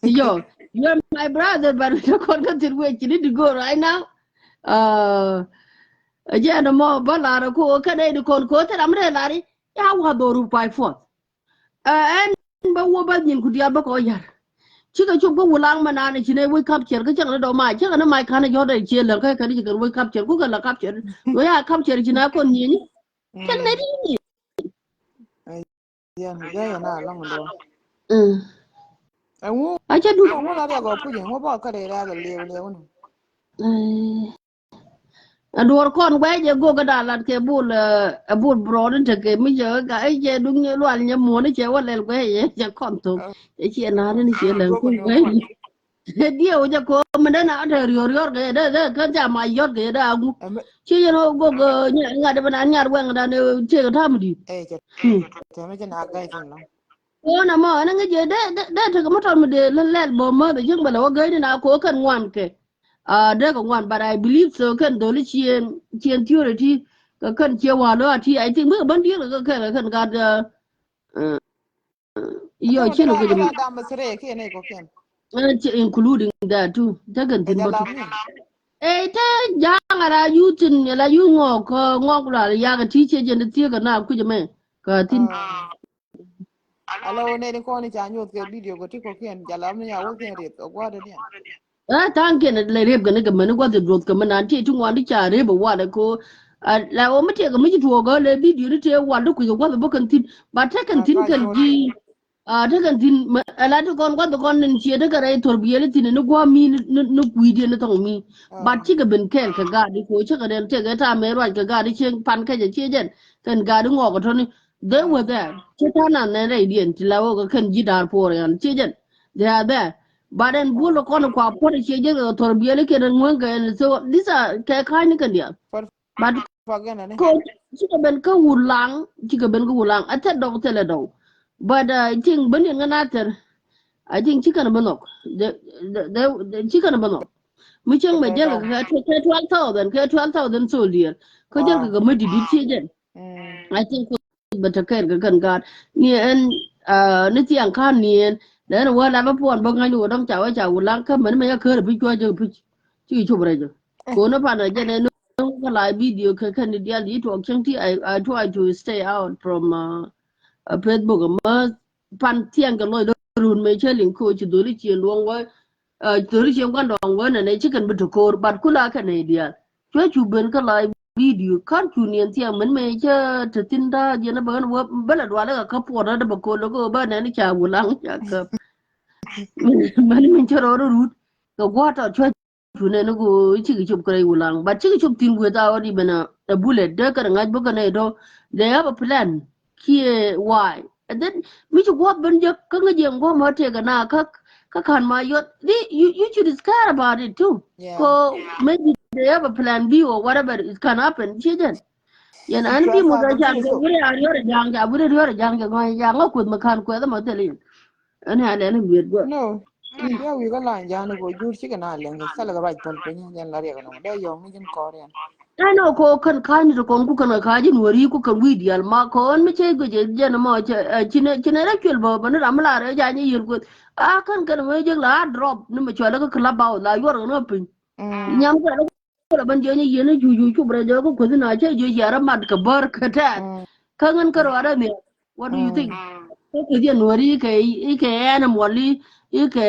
[SPEAKER 3] yo, you're my brother, but you can't wait. You need to go right now. Again, the more Ballara, Canada, Concord, I'm ready. How have the roof by forth? And but what about you could you have a coyer? Chica Chuba will long man and she never capture, get a my chicken and my kind of your chill, and you can wake capture, Google capture. Where I capture it in a convenience. Can they?
[SPEAKER 4] Yeah, na long do.
[SPEAKER 3] I just do
[SPEAKER 4] la go pu yin ho ba ka de la le no.
[SPEAKER 3] And work on where you go like a bull broad and take me your guy, you doing your one, your money, you will let way, you come to. She and I didn't see them. Dear, you come and then after your get my yacht get out. She, go, not even I got one and take a time.
[SPEAKER 4] Eh, tell me na guy thing.
[SPEAKER 3] One more, and I get that took a motor with the lead bomb, the young fellow going in our cook and one. One, but I believe so. Can do she and purity. Can cheer one. I think we're one year ago. Can got Io chelo ko
[SPEAKER 4] Ila da masre ke ne ko ken.
[SPEAKER 3] including that too. Tagan tin
[SPEAKER 4] Jala
[SPEAKER 3] batu.
[SPEAKER 4] mi.
[SPEAKER 3] Ta jangara yutin la yu ngok ngok la ya ga ti che jen ti ga na ku je me. Ka tin.
[SPEAKER 4] Alo ne ni ko ni cha nyot ke video ko ti ko ken jala mi ya wo ken ret o gwa de ne.
[SPEAKER 3] Tan ken le rep ga ne ga men ko de drot ka men anti tu ngwan di cha re ba wa da ko la o mete ga mi tu ga le video ni te wa da ku ga ba kan tin ba ta kan tin kan ji ta kan tin ala to kon ko kon nin che da ga re tor biye tin ni gwa mi ni ku di ni tong mi ba ti ga ben ken ka ga di ko che ga den te ga ta me ro ga ga di chen pan ka je che jen kan ga di ngo ga to ni they were there che ta na ne re di en ti la o ga kan ji dar por yan che jen they are there but then bulo kon kwa por che je ga tor biye le ke den ngwan ga so these are ka ka ni kan dia but ko chi ga ben ka wulang chi ga ben ka wulang ata dog tele dog but I think when you're gonna I think chicken banok. The chicken banok. Muchang majel ka 12,000 ka 12,000 soldier. Ko jel ka madi di tijen. I think but ka kan God ni en ni tiang kan ni en dan wala ba pon ba nganyu dam chawa chawu lang ka man me ya ka bi chwa je bi chi chu bre je. Ko na pa na je ne no ka live video ka kan dia li to chang ti I try to stay out from Facebook ma pan tiang ga loy run me chelin ko chi dori chi luong wa dori chi kan dong wa ne chi kan bu ko bat kula ka ne dia chwe chu ben ka live video kan chu nien tiang men me che te tin da je na ban wa bala dwa la ka po da ba ko lo ko ba ne ni cha wulang cha ka man min chero ru ko gwa ta chwe chu ne no go chi ki chup krai wulang ba chi ki chup tin gwe ta wa di bana a bullet da ka ngaj ba ka ne do they have a plan here why and then we should go ben je ka ngi go ma te ga na ka kan ma yo you should care about it too ko maybe they have a plan B or whatever it can happen children yan an bi mo da ja go gure a yo jang ja bure yo jang ja go ya ngo ku ma kan ko da ma te li an ha le bi go
[SPEAKER 4] No. Ya wi ga lan ja ne go jur chi ga na le ngi sala ga ba tol pe ni yan la re ga no da yo mi jin ko re.
[SPEAKER 3] I know ko kan kan to kon ku kan ka jin wori ku kan wi dial ma kon mi che go je je na ma che chine ra kyel bo ban ram la re ja ni yir ku a kan kan me je la drop ni ma chwa la ka la ba la yor no pin nyam ka la ban je ni yene ju ju ku bre je ko na che je ya ra mat ka bar ka ta kan kan ka ra me what do you think ko je wori ke na mo li ike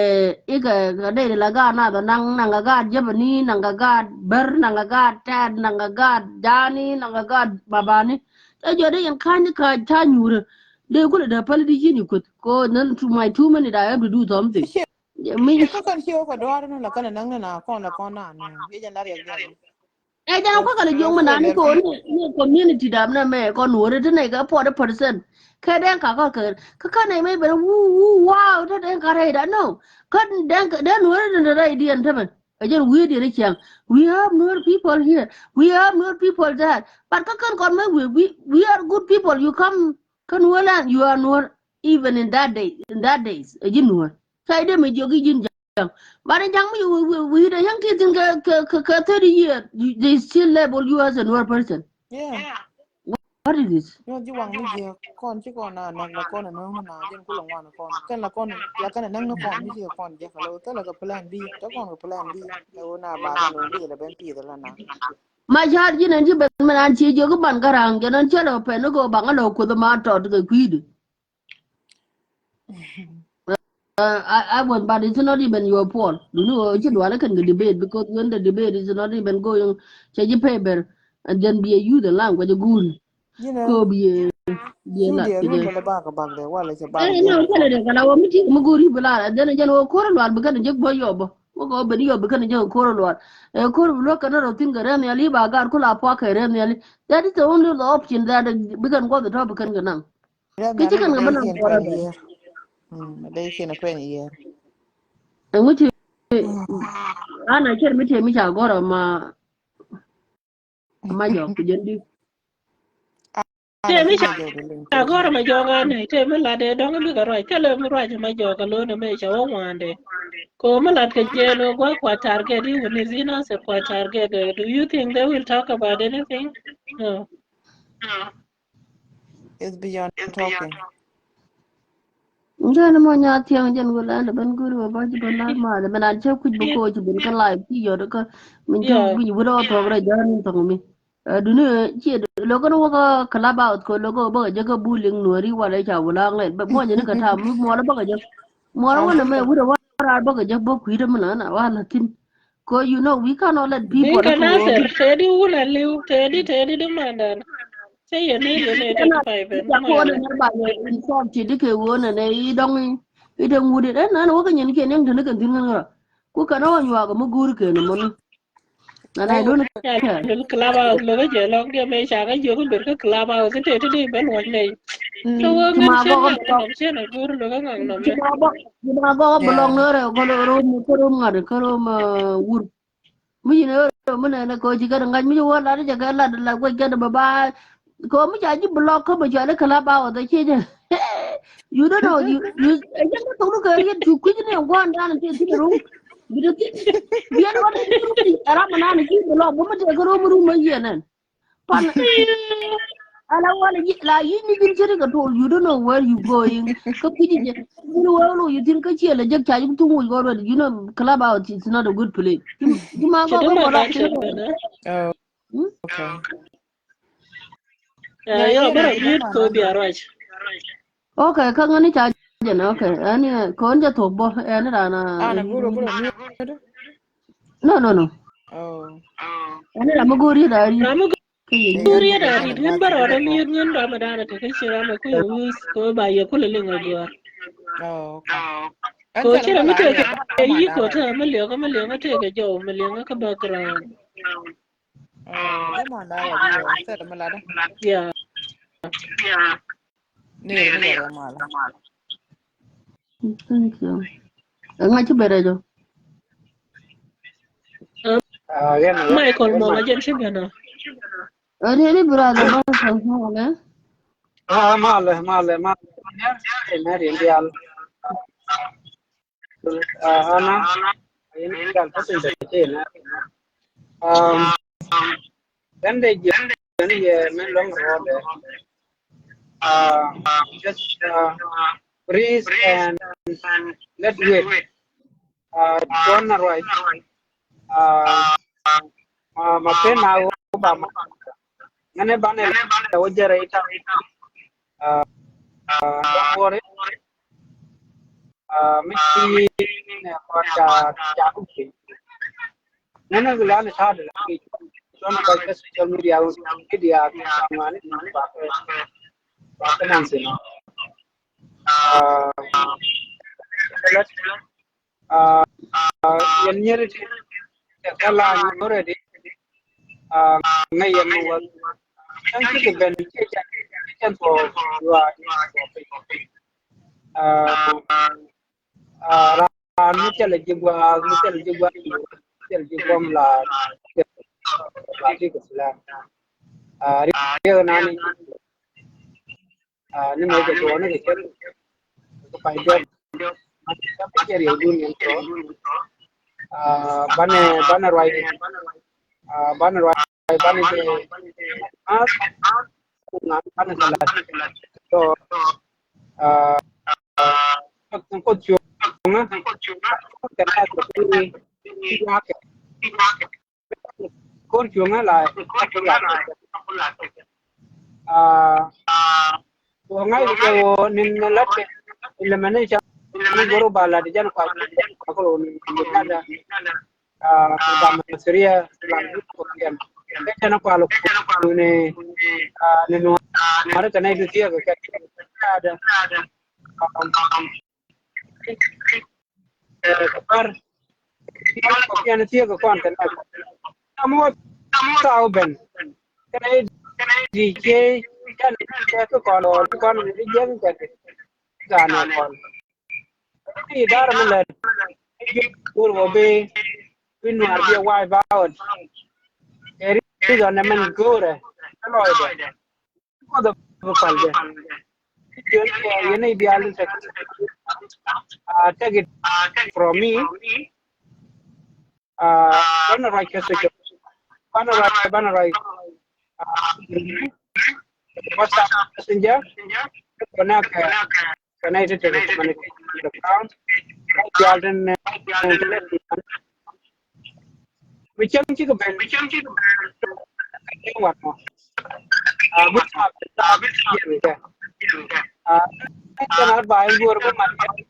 [SPEAKER 3] ga dai la ga na da nang ga je bani nang ga ber nang ga tad nang ga dani nang ga babani ta je dai yan kan ka ta nyure dai ku da pal di jini ko nan to my 2 minutes I have to do something
[SPEAKER 4] Me ko kan hiyo ko do no la kan nang na ko na ye jan la re ga.
[SPEAKER 3] Ja ko ka jong mana ni ko ni community da na me ko nure ta ne ga 40% ka dan ka ka ne mai ber wow ta dan ka rai da no kan dan nure da rai dian ta ban ajen we di ne kyang we have more people here we have more people there but ka kan kon mai we are good people you come kan wala you are not even in that days ajen nure sai dai mai jogi jin but in young we the young kids in 30 years they still label you as a noir person.
[SPEAKER 4] Yeah.
[SPEAKER 3] What is this?
[SPEAKER 4] Yo ji wang mi je kon chi kon na la kon na na jen ku long wan kon kan la kon la kan nang na kon mi je kon je ka lo ta la ga plan B ta kon ga plan B e na ba ga no bi la ben pi da la na
[SPEAKER 3] My child yin and you bet man and she joke ban garang and chelo pen go bangalo ko the matter to the quid. I want, but it's not even your fault. You know, you know, I can debate because when the debate is not even going, change paper and then be a you the language a goon.
[SPEAKER 4] You know,
[SPEAKER 3] Go be a
[SPEAKER 4] you de la ba ga ba de wala se ba
[SPEAKER 3] no, tell it. I want me to Muguri Bala, and then a general corridor because a joke boy yob. Go over you because a joke corridor. A corridor look another thing around the Aliba got Kula Pocket and that is the only option that we can go the top of Kanganam. Kitchen can
[SPEAKER 4] they can 20 year.
[SPEAKER 3] And which Anna can't meet him, I got my job.
[SPEAKER 1] Temi agora ma joga ne temi la de dong bi ga roi kele mi roi ma joga lo ne me cha wo wande ko ma la ke jelo go kwa target you ne zina se kwa target do you think they will talk about anything no
[SPEAKER 4] It's beyond talking
[SPEAKER 3] Jana mo nya tiang jan go la ban guru ba ji ban la ma da ban che ku bu ko ji bin kan lai ti yo da ka min ju bu ni bu ro to ra jan to mi du ne ji lo ko no ka kala ba ko lo ko ba je ka bu ling no ri wa la cha bu la le ba mo ni ka ta mo la ba ka je mo la wa na me wu da wa ra ba ka je ba ku da mana na wa la tin ko you know we cannot let people
[SPEAKER 1] Bika Nasser, tedi wula liu, tedi de mandan. Say your name, to 5
[SPEAKER 3] ya ko na ba ne in so ti de ke wo na ne I dong I de ngu de na na wo ka nyen ke ne kan kan tin ga ku ka na wa yu ga mu gur ke no mo na na do
[SPEAKER 1] Lul clubhouse lo je long dia me cha ga yo lul ka clubhouse te te ben wa ne. To wo ngan chen na gur lo ga ngang no me.
[SPEAKER 3] Gina go belong no re ko ro mu ko ro ngar ko ro ma wur mi ne mo na ko ji ga ngan mi wo la ja ga la ko ga da ba ko mi ja ji block ko ba ja le kala ba wa da ke je you don't know you ja ko to ko ri tu ku ne wa nda na te ti ro bi do ti bi an wa ni ara ma na ni ki block bo ma te ko ro mu ma ye nan pan ala wala la yini din chere ka told you don't know where you going ka piji je you know you think ka chela je cha you tungu go you know club out it's not a good place ma go go wala
[SPEAKER 4] okay
[SPEAKER 1] Yo bara yit ko bi arwaj.
[SPEAKER 3] Okay ka ngani cha je na okay ani ko nje to bo ani rana
[SPEAKER 4] ana guru
[SPEAKER 3] no ani la magori da ri
[SPEAKER 1] Suriya da ridin bara da miyar ngan da madana ta kai shira mai ko yus ko ba ya kula lin ajuwa. Ko kira muke ka yi ko ta miliyan ta ga jawo miliyan ka background.
[SPEAKER 4] da ma da wa ji sai da malada
[SPEAKER 1] Ya.
[SPEAKER 4] ne da mala
[SPEAKER 3] thank you nga ci bere jo
[SPEAKER 1] Michael mo ga jen shi bana.
[SPEAKER 3] ani brother ba san wala
[SPEAKER 5] male ne real ana ini gal pasin da ce na dan da je dan ye men long road just breathe and let wait corner right ma pena ba ngane bane wajara ita ore mesti ne pada jago nana gulane sada ki son ka social media samane ba nan sin yennyere kala already ngayen wa thank you ben can for you are muchal jigwa la di kusla rio nani ni me ke to ne ke ko pai do ke rio dun yang to bane right bane de bane salat to ko chu na kana ko ni con chuông á là ngay cái nên lát là mình này chắc mình goro bala di jangan kalau kita ada dalam Syria dalam kemudian kita nak kalau ini nenu ada kena itu dia ada kabar kemudian dia ke konten kamu tahu ben kena di kan itu kalau di jam kan kon ini dar melet kur wobe pinwar dia wai baut eri don men gore aloy de ko do bapal de yene ideal take it from me bana right kesek bana right WhatsApp messenger connect connected to the communication to the ground. The alternate which I'm chicken what more? Which cannot buy your money.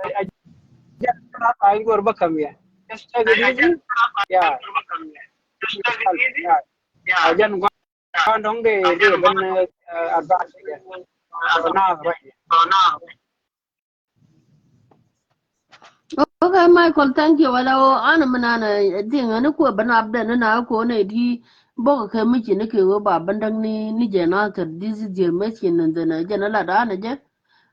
[SPEAKER 5] I just not buying your become here. Just take it easy. Yeah. I just want on the advance now, right?
[SPEAKER 3] Okay, Michael, thank you. Well, ana manana thing ana ko banab da na ko ne di bo ka miki ne ke ba bandang ni generator this is your machine and then general da na je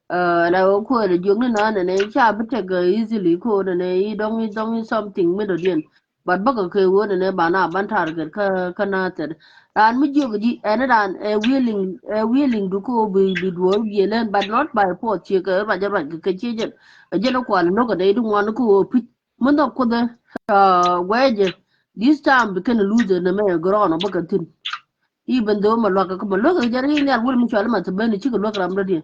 [SPEAKER 3] la ko da jung na ne cha bita ga easily ko da ne dong something me do den but ba ka ke wo ne ba na ban target ka na ta ran mi jogo di ana ran willing du ko bi do yelen but not by force che ka ba ja ba ka che je ajena kwa no ka dai dun wani ko pit mun da ko da waje this time we can lose na me grono baka tin even though malwaka ko malwaka jari ni alwul min chala ma tabani ci ko lokra am dadi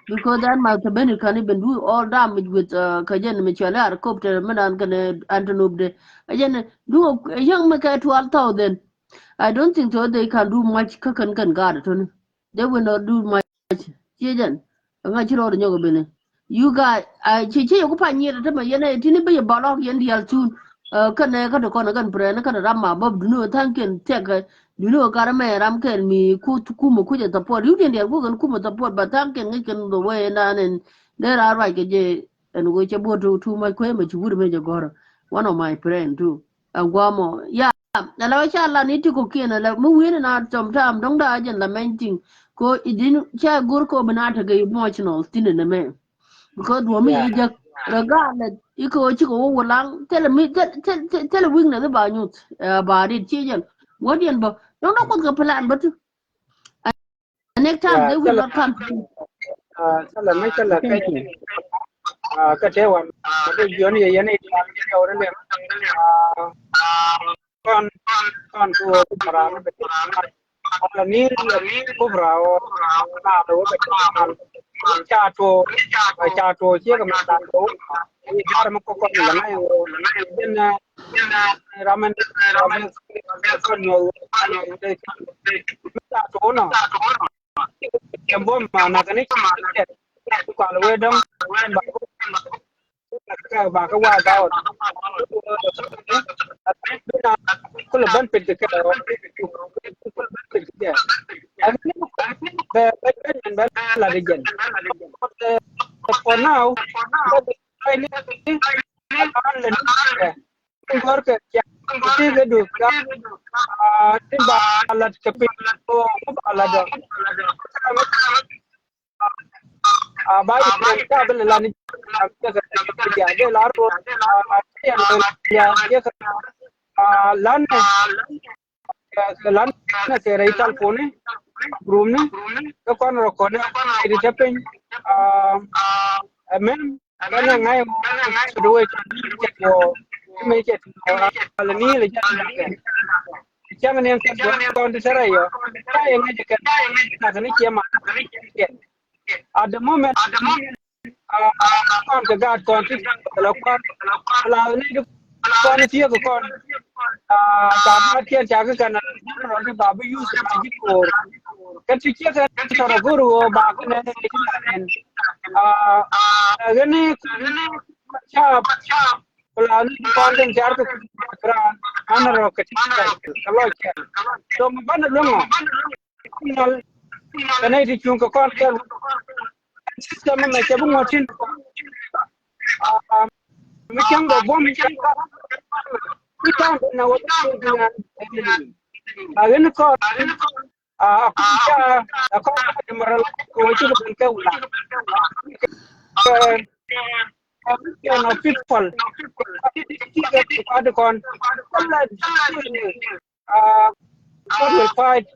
[SPEAKER 3] because that ma tabani can even do all damage with kajen mi chala helicopter man kan antonov de ajena do young ma ka 12,000 I don't think so they can do much kan gada to they will not do much jejen nga ci ro da nyogo bene you guys che ko pa ni da ma yana tini be ba lo yen dial tun kan ka da kon kan pre na kan ramma bob no tanken tek no ka me ram ken mi ku mu ku ta po yu den dial ku kan ku mu ta po ba tanken ngi kan do we na nen there are right je and go che bo to my kwe me chu me je goro one of my friend too agwamo ya na la cha la ni ti ko kena la mu wi na tom tam dong da jen la menting ko idin cha gur ko banata ga emotional tin ne me because women
[SPEAKER 5] Yeah.
[SPEAKER 3] just regardless iko chiko wolang tell wing na ba nyut ba dit chijen wodian ba no ko ga plan but next time they will not come
[SPEAKER 5] Sala mai sala kai ka te wan da yoni yani ta wurin da kon ko para na be ala ni ko brao na do be cha to che ga ma ta do ni har ma ko la na yo den ramen ko no ta to no kembo mana kan ni ko ala we dong ba ka wa ga ko le ban pe ke ka ba la region for now I work ya ti ga du ka ti ba la ke pe ko ba la ba ka ba la ni ya de la ro ya lan na se rai tal pone room ne to kon ro kon ri tapen men kana ngai do we ko me ke ala ni le chang ne kon de sarai yo ai ngai ke na kan ke ma at the moment kon ka gad kon ti la kon la ni kon ti ko kon ta ma ke cha ka kana ro ti ba bu use ma ji ko kan ti ke ka sara guru ba ka ne gani cha la ni kon den jar ko kra ana ro ka ti ka lo ke so ma ban lo ngo kana ti chung ko kon ke system me ke bu ngotin mi kan go bom mi kan na wa agen ko ko maral ko ci ko ke wala no people kon what will fight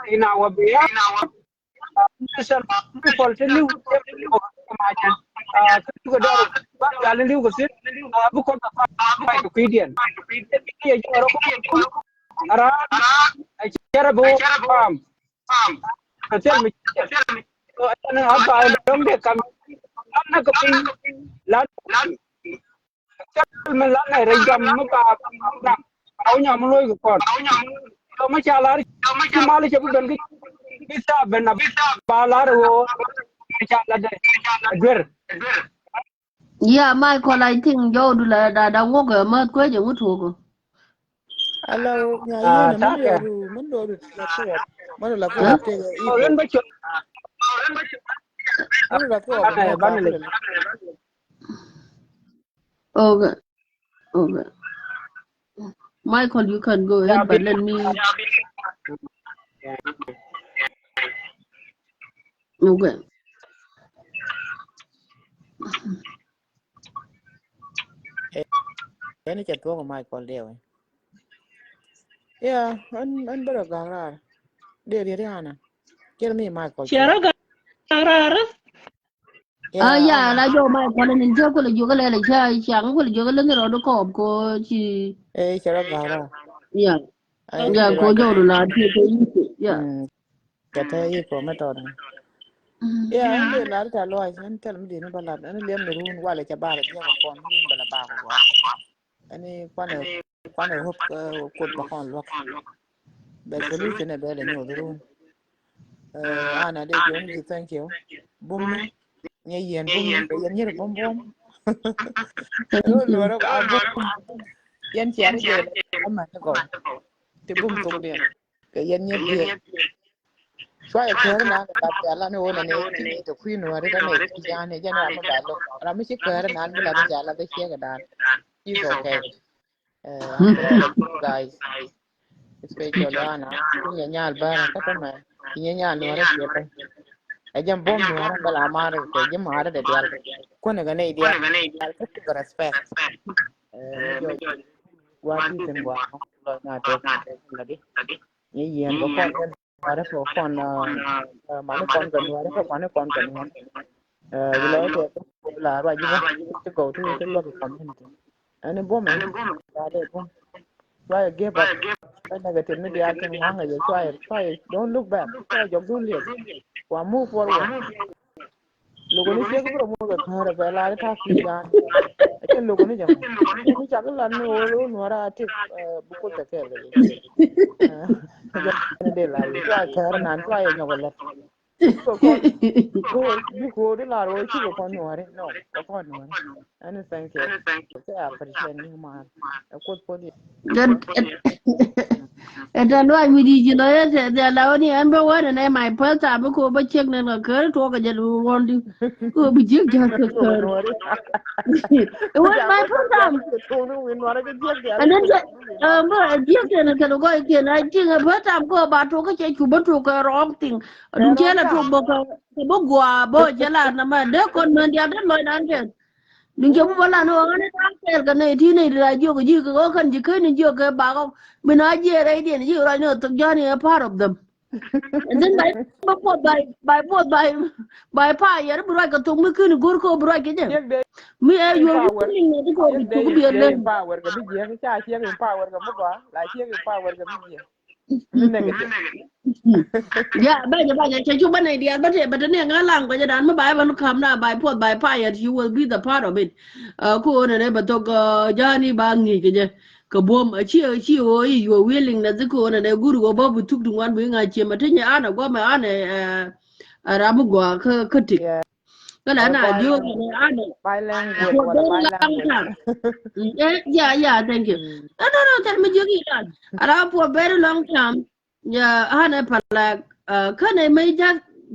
[SPEAKER 5] in our behalf people to live kemajan juga dah jalan liu kesit bukan fight opinion ya orang arah Charabu Hasil mi ana apa dom de kam ana ko pin lan man lan này rejam mu ba au nya mu loy ko to ma cha la ki mali che bu don ki bisa ben ba la ro cha la de ger
[SPEAKER 3] Yeah, my call I think yo do la da wo ga ma ko je mu to ko.
[SPEAKER 4] Hello, ya man do la ko man la ko te
[SPEAKER 5] o ren ba chu
[SPEAKER 4] man la ko
[SPEAKER 5] ban le
[SPEAKER 3] Okay. Okay. Michael, you can go ahead, but let me. Okay.
[SPEAKER 4] Ini jatuh ke Michael dia. Ya, an beragara. Dia ana. Kira ni Michael.
[SPEAKER 1] Shara garara
[SPEAKER 3] Yeah, la yo Michael ni je ko le yo ga le cha chang ko le yo ga le ro do ko ko chi.
[SPEAKER 4] Kira gara.
[SPEAKER 3] Yeah. Yeah, ko yo do la ti ko yi. Yeah.
[SPEAKER 4] Kata yi ko mata da. Ya, ande la ta lo ai san tel mi ni bala. An lem ni run wala cha ba dia ko kon ni bala ba ko. Ani kwana hop ko ba kon lo. Ba solution e ba le ni run. Ana de jon ji thank you. Bum nghe yen bum yen như bom bom lo ka bum yen chia ni je amma ko te bum to de ke yen nye de xoay ke na ka ta la no na ne ti to queen no re da ne ti ja ne ja na ma ba lo ra mi chi ke na bi la ja la de che ga dan is okay guys especially ana ni nya al ba ka ta ma ni nya no re ke pa Ajam bom no ara bala mare ke jam ara de dial ko ne gane dia ko respect wa ti ten wa lo na to lagi ye yen ko kon ara ko kon ma ne kon kan wa ko ma ne kon kan lo ko la ra ji ba to go to the local community and bom da de bom try give up negative media can hang you try don't look back try job do wa move forward logo ni che ko mo ga thara ba la ta fi ja ke logo ni jam ni cha la no no ra ti bu ko ta ke le de la ta thara nan try no ko la ko bi ko de la ro chi ko no re no ko no and thank you I appreciate you man ko po ni
[SPEAKER 3] Eta no ai widi ji no ye de la oni an ba wa na my first time ko ba check na ka to ka je lu won di ko bi je ja ka ka what my first time and then ba je ke na ka go ke na ji ga ba tam ko ba to ka che ku ba to ka wrong thing du je la to ba ka ba gwa ba je la na ma de kon men dia de lo nan ke Ninge bu bala no ngane ta kel ka ne ti ne ra jo ko ji ko kan ji ke ni jo ke ba ko mina je re di ni jo ra no to jani a part of them and then by pa yer bu ra ka to mu ke ni gor ko bu ra ke je mi e yo ni ni ko bi le
[SPEAKER 4] power ga bi je cha che ga power ga mu ba la che ga power ga bi je
[SPEAKER 3] Yeah, ba ja chu ba nei dia ba te ba ne ngalang ba ja dan ma bai ba no kam na bai pot bai pa ya you will be the part of it ko ne ba to ga jani ba ngi ke je ka bom a chi o you are willing na ko ne guru go ba bu tuk dun wan bu nga che ma te nya ana go ma ana ara mu go ka tik ka na na jo ne ana
[SPEAKER 4] by language wala by language
[SPEAKER 3] yeah thank you no tell me jogi dan ara for very long time ya hana pala kana mai ja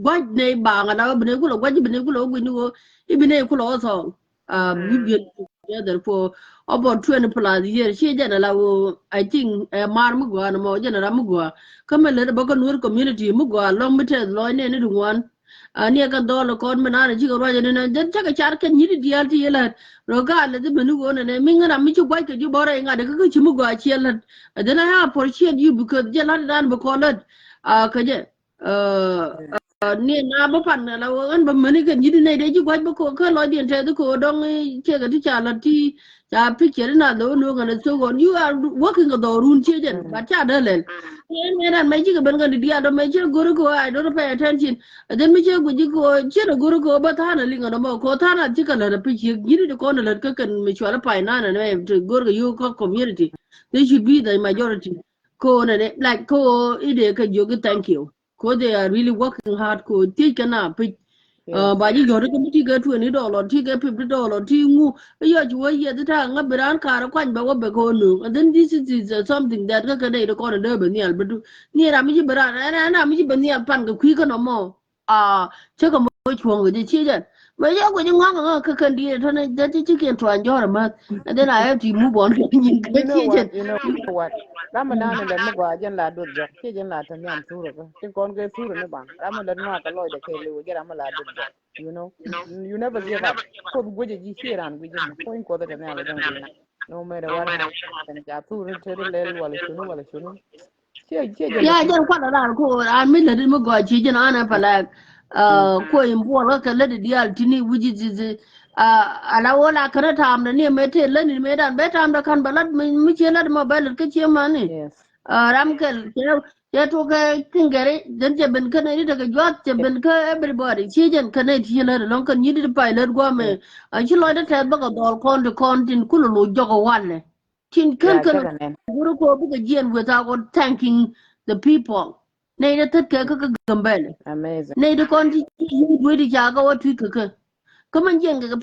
[SPEAKER 3] gwaj ne ba ngana bne kulo gwaj bne kulo gwini go ibne kulo so you get together for about 20 plus years she jana la I think mar mu go na mo jana ra mu go kama le ba ko nur community mu go long mete lo ne ne dungwan ani ka dolo kon mena ji go ra ne den ta ka char kan yidi dial ti yela ro ga le de bne go ne mi ngana mi chu gwaj ke ju bore nga de ka chi mu go chi yela then I appreciate you because jala dan ba ko let kaje เนี่ยนาบ่พันน่ะแล้วอันบ่มันนี่กันยิดในได้จุกว่าบ่ko ka lo dien te ko dong che ga ti cha la ti cha picture na lo no ga so go you are working the run che jen ba cha da len ne na mai ji ga ban ga dia do mai che guru ko I don't pay attention then mi che gu ji ko che da guru ko ba tha na linga no mo ko tha na ji ka la picture yidi ko na la ka kan mi chwa pai na na ne guru you ko community they should be the majority ko na ne like ko ide ka you thank you ko they are really working hard ko ti kana pi ba ji yore ko ti ga $20 ti ga $50 ti ngu yo ji wo ye ta nga bran ka ra kwan ba wo be ko no and then this is something that ka dai ko na de be ni al bedu ni ra mi ji bran na mi ji be ni pan ga kwi ka no mo che ko mo chuong ga ji chi jan ba yo ko ji ngwa ka kan di to na da ji ken twan jo ra ma and then I have to move on ni ga chi jan
[SPEAKER 4] you know what Ramadan le mo gwa jan la do jo che jan la tan yam suru ko tin kon ge suru ne bang Ramadan ma ka loy de ke le ge ram la do jo you know you never give up ko bu je ji siran bu je ko ko da ne ala jang dina no matter what tan ja suru te le wala shunu che
[SPEAKER 3] ya jan kwa da ko an mi le mo gwa chi jan ana pala ko in bo la ka le di al tini wuji ji ala wala kana tam da ne me te le ni me dan be tam da kan balat mi che la ma balat ke che ma ni ram kel ya to ka tingare dan je ben kana ni daga jwat je ben ka everybody che jan kana ti la lon kan ni di pilot gwa me a chi lo da te ba ka dol kon to kontin kulu lo jogo walle tin kan guru ko bu ga jien without thanking the people nei da tat ka gambale
[SPEAKER 4] amazing
[SPEAKER 3] nei da kon ti yi du di ja ga watu ka come on jeng ga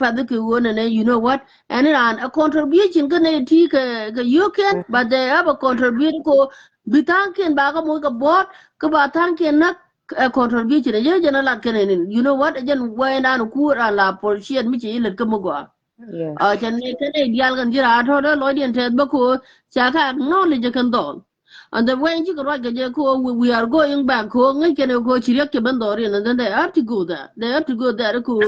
[SPEAKER 3] pat da ke wona ne you know what and a contribution ka ne ti ka you can but they have a contribution ko bitanken ba ga mo ga bot ka ba tanken na contribution je je na la ke ne you know what jen wa na ku ra la portion mi chi le ka mo gwa jan ne ka ne dial gan jira tho da lo dien te ba ko cha ka knowledge kan don and the way you go ga ko we are going back ko ngai ke ne ko chi rek ke ban do ri and then they have to go there ko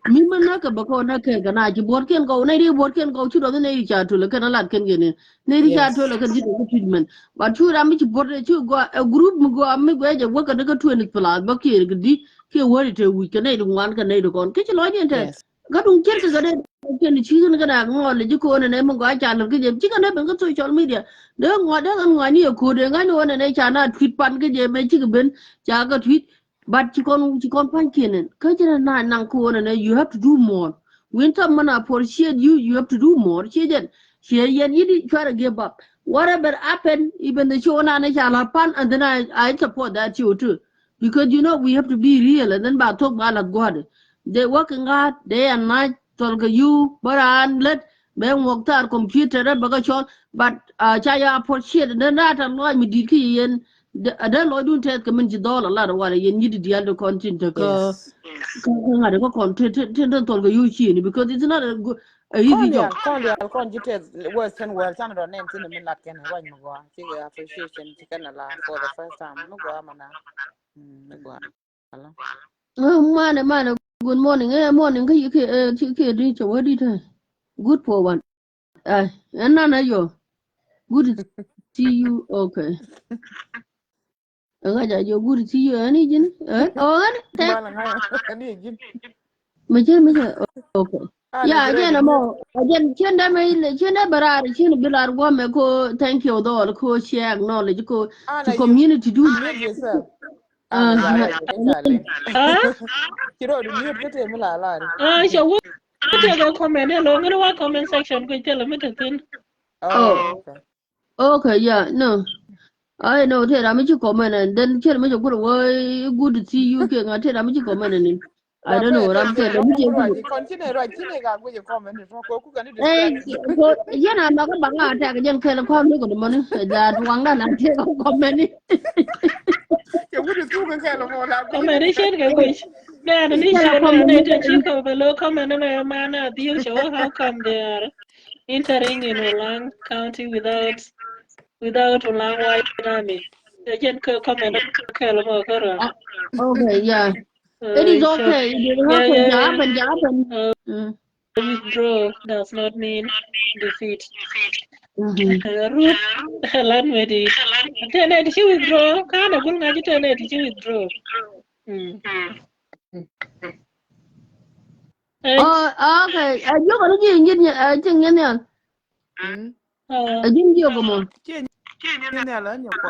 [SPEAKER 3] mi man na ka ba ko na ke ga na ji bor ken ko nei ri bor ken ko chu do ne ri cha tu le kan la ken ge ne nei ri cha tu le kan ji ko treatment but chu ra mi chi bor chu go a group mu go mi go je wo ka de ka tu ne pla ba ke ga di ke wo ri te wi ke nei du wan ka nei du kon ke chi lo dien te ga dun ker ka ga de ke ni chi ga na ngo le ji ko ne mo ga cha le ke je chi ka ne ben ka social media de ngo ni ko de ga no ne cha na tweet pan ke je me chi ga ben cha ga tweet but chi kon pan kenen ka je na nan ko ne you have to do more winter man appreciate you have to do more chi je she yen yi try to give up whatever happen even the show na cha la pan and then I support that you too because you know we have to be real and then ba talk ba la god they working hard day and night tolga you baran let be woktar computer ba ga chon but cha ya appreciate then that am lo mi di ki yen da lo dun te ka min ji dollar la wala yen yidi di aldo content ka ngade ko content ten tolga you chi ni because it's not a easy job
[SPEAKER 4] kon jite western world tan do nem tin min lat ken wa mo go ci appreciation ci kan la for the first time mo go mana go ala
[SPEAKER 3] mana good morning morning ke di cho di ta good for one nana yo good to see you okay nga jo good to see you ani jin
[SPEAKER 4] ani jin
[SPEAKER 3] me okay ya jena mo jen chenda me chenda barar chen bilar go me ko thank you do ko share knowledge ko to community do
[SPEAKER 4] kiro du mute kete mi la la
[SPEAKER 1] so what go comment lo ngani wa comment section ko tell me tin
[SPEAKER 3] okay yeah no I know te ra mi chi comment and then chen me ko good to see you ke nga te ra mi chi comment ni I don't know ram te mi chi
[SPEAKER 4] continue right kine ga go comment ko ku kan
[SPEAKER 3] yana ma ka banga ta ga jen ke la ko mi ko mo ni da wang da na te ko comment ni
[SPEAKER 4] ke wudu su kan kai lo mo la
[SPEAKER 1] comment ni chen ga go na ni chen ne te chi ko below comment na ma na di show how come they are entering in Olang County without Olang White Army jen ko comment ka lo mo ko ra
[SPEAKER 3] okay yeah it is okay it happen
[SPEAKER 1] withdraw does not mean defeat Root Helen wedi tene di withdraw kana gul ngaji tene di withdraw
[SPEAKER 3] Okay yo ko ni yin jin yin ne jin yo ko mo
[SPEAKER 4] ne la ni ko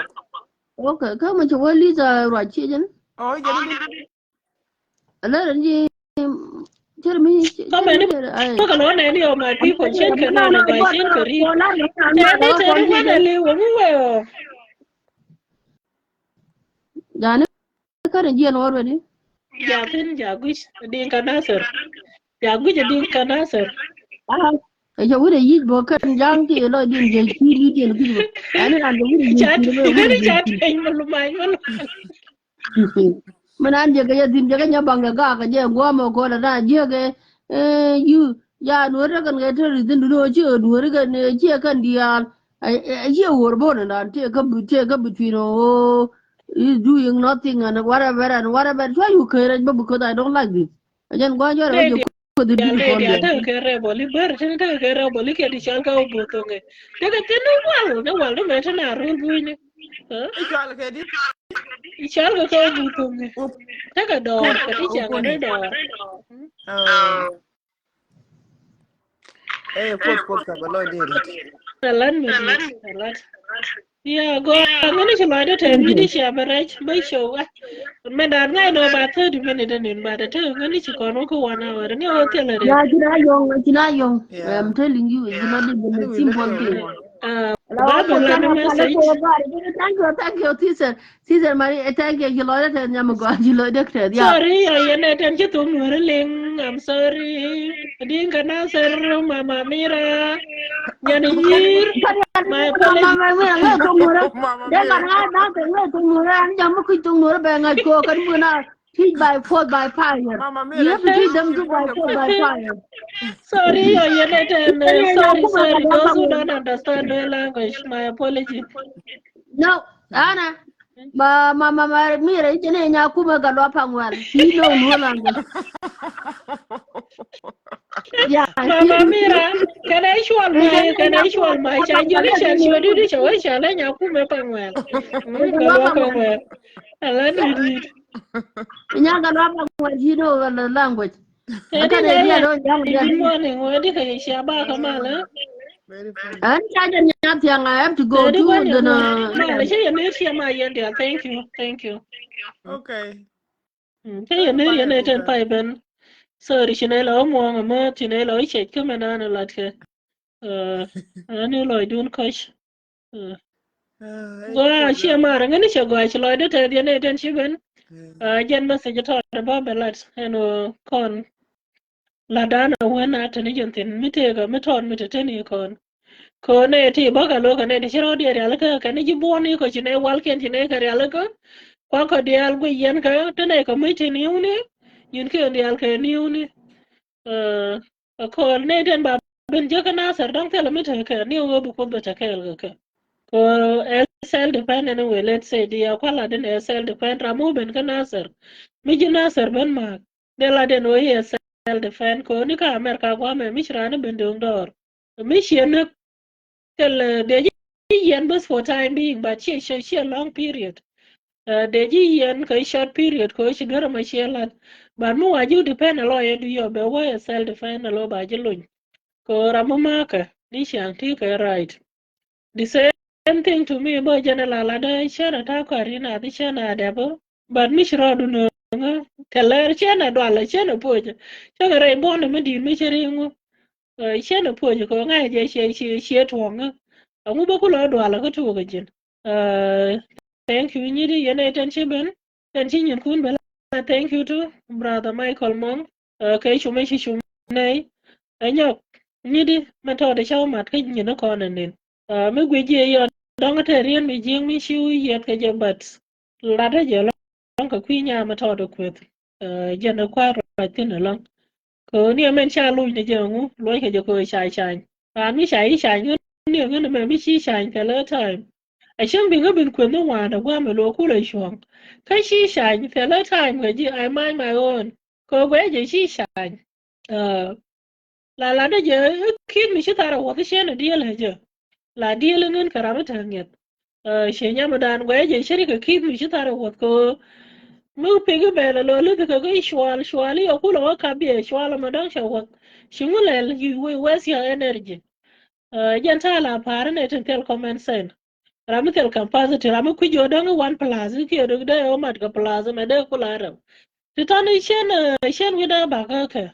[SPEAKER 3] okay ka ma cho li za ra chi jin
[SPEAKER 4] je
[SPEAKER 3] ala ran ji Jeremy
[SPEAKER 1] Look at one any of my people check and on by Shinkari.
[SPEAKER 3] Jana ka ran ji an already
[SPEAKER 1] Japin Jaguish Din Canasser. Jaguish Din Canasser.
[SPEAKER 3] Ai jo wure yi bo kan jang ti lo din je ki li din ki ani ran jo wure
[SPEAKER 1] Chat ay malumay
[SPEAKER 3] manan je ga din je ga nya banga ga je gwa mo ko la je ga yu ya no ra kan ga tar din do je no ra ga ne je kan dia ai je wor bo na te ka between is doing nothing and whatever so you care because I don't like this again gwa jo ra jo ko the big
[SPEAKER 1] problem ta ke rebo li ber ta ke rebo li ke di chan ka obuto nge daga tinu wal no meta na ru buini
[SPEAKER 4] Ichal ke di
[SPEAKER 1] Ichal ka obuto nge daga do ka di chan ga do
[SPEAKER 4] pot ka balo deri
[SPEAKER 1] talan mi talan ya go ngani chama da tan mi di sha baraj bai showa me da ngai no ba 30 minutes din ba da ta ngani chi kono ko 1 hour ni hotel re
[SPEAKER 3] ya kina yong I'm telling you it's not even a simple thing thank you teacher Mari thank you Lord and nyam go Lord doctor ya
[SPEAKER 1] sorry ya ne tan chi tum ling I'm sorry din kana ser mama mira nyani yir my
[SPEAKER 3] mama mira tumura de kana na tumura nyam ku tumura ba ngai ko kan buna teach by 4 by 5 you have to teach them to by 4 by 5
[SPEAKER 1] sorry sorry those who don't understand the language my apology
[SPEAKER 3] no ana mama mira ine nya kuma ga lo pangwal he no language yeah
[SPEAKER 1] mama mira can I show my child you shall nya kuma pangwal pangwal ala ni
[SPEAKER 3] nya ga lo pangwal he no language
[SPEAKER 1] good morning wadi ka shaba kamala
[SPEAKER 3] and I have to go to the
[SPEAKER 1] thank you
[SPEAKER 4] okay
[SPEAKER 1] hey ne ten pai ben sorry chine lo mo ma chine lo che ke mena na lat ke ani lo dun coach go che ma ngani che go che lo de te ne ten chi ben jen message to ba belat eno kon la dana wena tani jontin mitega miton miteteni ko ne ti baga lo ne di chiro di ala ka ne jiboni ko chine walken chine ka ala ko ko di al go yen ka tene ko miteni uni yin ke di al ka ni uni ko ne den ba ben jaka na sar dang tele mite ka ni go bu ko beta ka ka ko self depend and we let's say di akwala den self depend ramu ben ka nasar mi jinasar ben ma de la den o yes defend ko ni ka America ko me mishrana bendong dor mission tel de yen bus for time being but she a long period de yen ka short period ko shi gara ma shelan but mo waju depend a lot do you be way self defend a lot ba jelun ko ramama ka ni shang ti ka right the same thing to me bo general la da shara ta ko rina di shana da bo but mishradu no teller chena dwala chena poje chaga re bonde medi me cheringo chena poje ko ngai je che twonga amu ba ku lo dwala ko to gajin thank you nyiri yene ten chiben ten chinyin kun bela thank you to brother Michael Mong kai chume chi nei anyok nyidi mento de chaw mat ka nyina ko nanin me gweje yo dong te rien mi jing mi shu yet ka jabat lada je long ka kwinya mento de kwet jana kwa tin long ko ni men cha lu ni jengu lo ke je ko shai mi shai ni ngene me mi shai ka le time a shan bin ga bin kwet no wa da gwa me lo ku le shong ka shai ka le time ga ji I mind my own ko gwe je shai la da je kin mi shi tara wa shi na dia le je la dia le ngen karamata nget shenya madan gwe je shirika kin mi shi tara wa ko mu pege bela lo le ka ga shwali okulo wa kabie shwala madan shawa shimule you waste your energy janta la para ne tel comment sen ramu tel capacity ramu ku jodang one plus ke do da o mat ka plus me de kula ram titani shen wida ba ka ka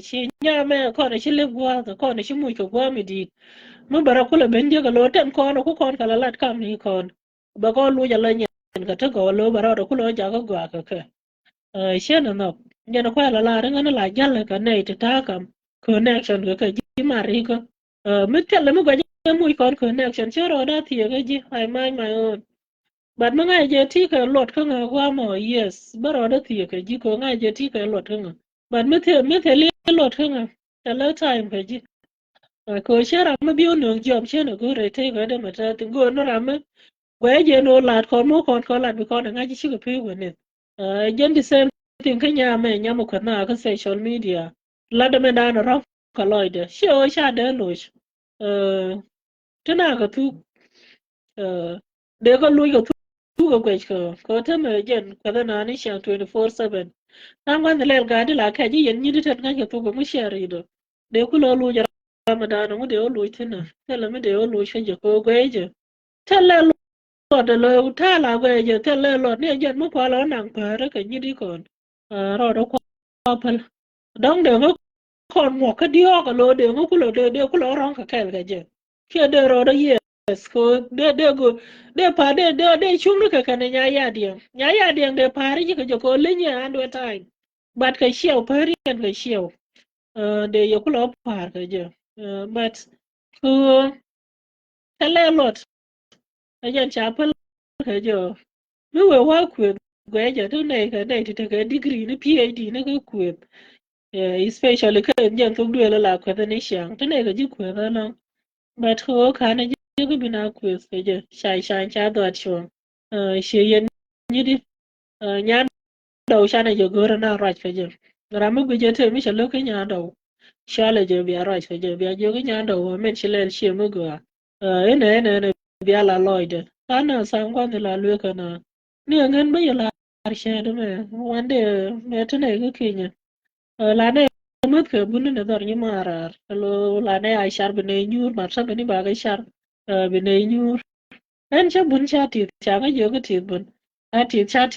[SPEAKER 1] shi nyame ko ne shi le gwa ko ne shi mu ko gwa mi di mu bara kula benje ga lo ten ko no ku kon kala lat kam ni kon ba ko lu jala nyen ka to ko lo bara do kulo ja ga gwa ka ka shena no jana kwa la ngana la jalla ka nei ta kam connection ka ji mari ko mitelle mu gaje mu kon connection choro da tie ga ji I mind my own but ma ngai je ti ka lot ka ngwa mo yes baro da tie ka ji ko ngai je ti ka lot ka ngwa but mitelle lot ka ngwa tele time ka ji ko shara ma biyo no job shena go re te ga da mata go no ram gwe je no lat ko mo kon ko lat bi ko ngai ji ka pe wone jen the same thing kanya me nyamo ko na ka social media la da me da no ro ka loide sho sha de lo tana ka tu de ko lu yo tu ko ko ta me jen ka da na ni sha 24/7 tan wan le ga de la ka ji yen ni de tan ga tu ko mu share do de ku lo lu ja ramadan mu de o lu tana tele me de o lu she je ko gwe je tele lo de lo ta la gwe je tele lo ne jen mu ko lo nang pa ra ka ni di kon ro do ko pal dong de ko kon mo ka dio ka lo de ku lo de ku lo ron ka kel ga je ke de ro de yes ko de go de pa de chung ka ka ne nya ya dia de pa ri ka je ko le nya and time but ka xiao pa ri kan ka xiao de yo ku lo pa ka je but ko tele lot ajan chapel ka je mi we wa ku gwe je to ne ka ne ti ka degree ni PhD ne ka ku especially ka jan to dwe la ko ne xiang to ne ka ji ku na but ko ka ne ji ko bina ku se je shai cha do chon she yen ni di nyan đầu sha ne je go na ra ka je ramu bi je te mi shalo ka nya do shale je bi ra ka je bi je ka nya do men shile she mu go ene bi ala loide ana sang kwa la lu ka na ni ngan ba ya she de me wande me te ne ga kinya la ne mut ke bunu ne dor ni marar lo la ne ai shar bene nyur mar sa bene ba ga shar bene nyur en cha bun cha ti cha ga yo ga ti bun a ti cha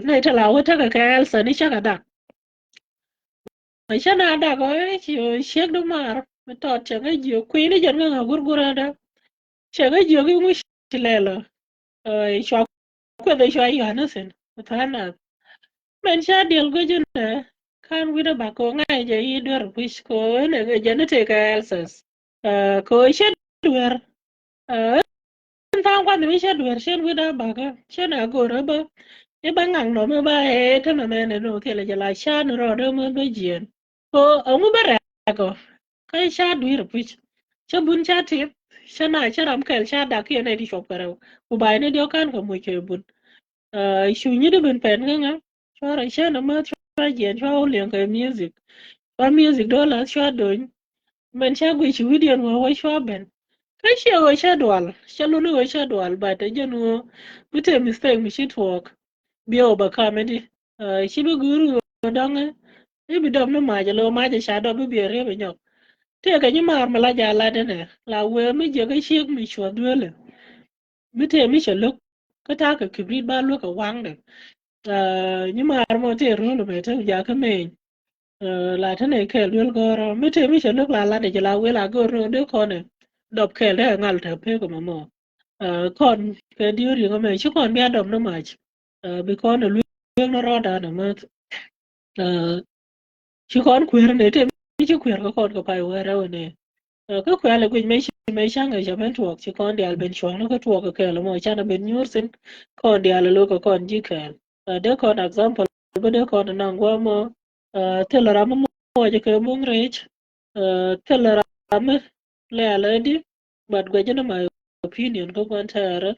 [SPEAKER 1] ne ta la wa ta ga ka sa ni cha ga da mai cha na da go chi shek do mar me to cha ga yo kwi ni jan ga gurgura da cha ga yo ga mu shi lela shwa ko da shwa yo na sen ta na men cha del go jun kan wida ba ko ngai je yi dor wish ko ne ga jana te ka elsas ko she dwer tan kwa ni she dwer shen wida ba ka she na go ro ba e ba ngang no me ba e ta na me ne no ke le jala sha no ro do me be jien ko ngu ba ra ko kai sha dwer wish she bun cha ti she na she ram kel sha da ke ne di shop karo ku ba ne dio kan ko mo ke bun shu ni de ben pen nga chora she na ma jien cho liang ke music ba music do la sha don men sha gwi chi video wa sha ben kai she wa sha dwal sha lu wa sha dwal ba ta jenu mute mistake mi shit work bi o ba comedy shi bi guru dong e bi dom no ma ja lo ma ja sha do bi re be nyok te ga ni mar ma la ja la de ne la we mi je ga shi mi shwa dwele mute mi shalo ka ta ka kibrit ba lo ka wang de ni mar mo te ro lo be te ja ka me la ta ne ke lwel goro mite mi shelo la de la we la goro de kone dop ke le ngal ta pe ko mo kon ke diuri ko me shi kon bi adom no mach bi kon lwel no roda na ma shi kon kwer ne te mi shi kwer ko kon ko pai wera ne ko kwer le gwin me shanga jaben tuok shi kon dial ben shwa no ko tuok ke lo mo chana ben nyursin kon dial lo ko kon ji ke de kon example bo de kon na ngwa mo telara mo je ke mung rech telara me le aledi but gwe jena my opinion ko kwantara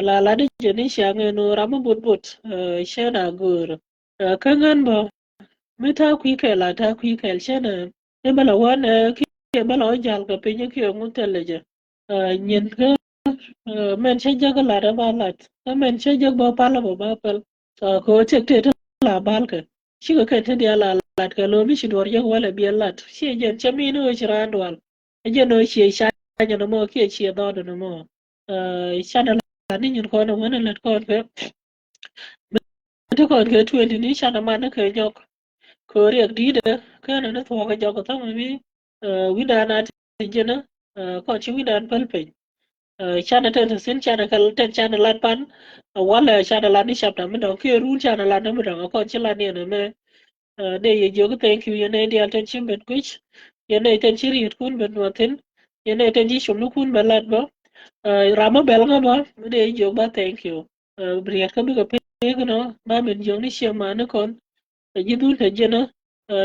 [SPEAKER 1] la de jeni shange no ramu but shena gur kangan bo meta kwi ke la ta kwi ke shena e bala wan ke bala jal ka pinye ke muteleje nyen ke men che jag la da balat men che jag ba pala ba pel ko che te la bal ke shi ko ke te dia la lat ke lo mi shi dor jag wala bi lat shi je chami no shran wal je no shi sha nya no mo ke shi do no mo sha da ni nyin ko no wona lat ko ke to ko ke 20 ni sha na man ke jok ko riek di de ke na to ga jok ta mi wi da na je na ko chi wi dan pel pe chana ten sin chana kal ten chana lat pan wala chana lat ni chapta mi do ke ru chana lat na mi do ko chila ni na me de ye jo thank you ye ne dia ten chim bet kuch ye ne ten chiri kun bet no ten ye ne ten ji shulu kun balat ba rama bel nga ba de jo ba thank you briat ka bi ka pe no ba men jo ni shia ma na kon ji du te je na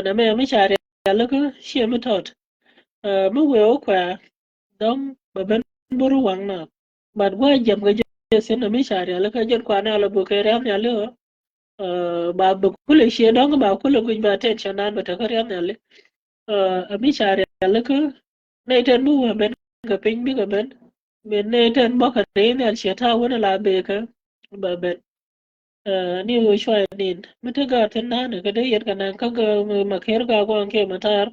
[SPEAKER 1] na me mi chare la ka shia mi tot mi we o kwa dom ba ben boru wang na but wa jam ga je sen na mi share la ka jen kwa na la bu ke ram ya le ba ba kule shi don ba kule ku ba ten chanan ba ta ka ram ya le mi share la ka nei ten bu ben ga pin bi ga ben men nei ten bo ka ne ne shi ta wona la be ka ba ben ni wo shwa din mata ga ten na ne ga dai yar kana ka ga ma kher ga ko an ke matar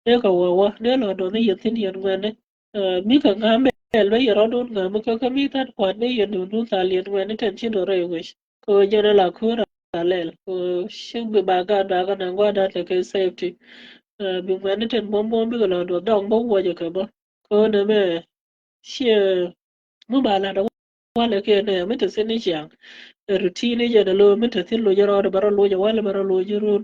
[SPEAKER 1] de ka wo de lo do ne yitin yan ngene mi ka ngambe elbe yoro dun ga mi ka mi tat kwa ne yedu dun salien ngene ten chi do re wish ko jere la kura lel ko shing be baga daga na ngwa da te ke safety bi ngene ten bom bom bi ga lo do dong bo wo je ka ba ko ne me she mu ba la da wala ke ne mi te sin ni chang routine je da lo mi te tin lo jero da baro lo je wala baro lo jero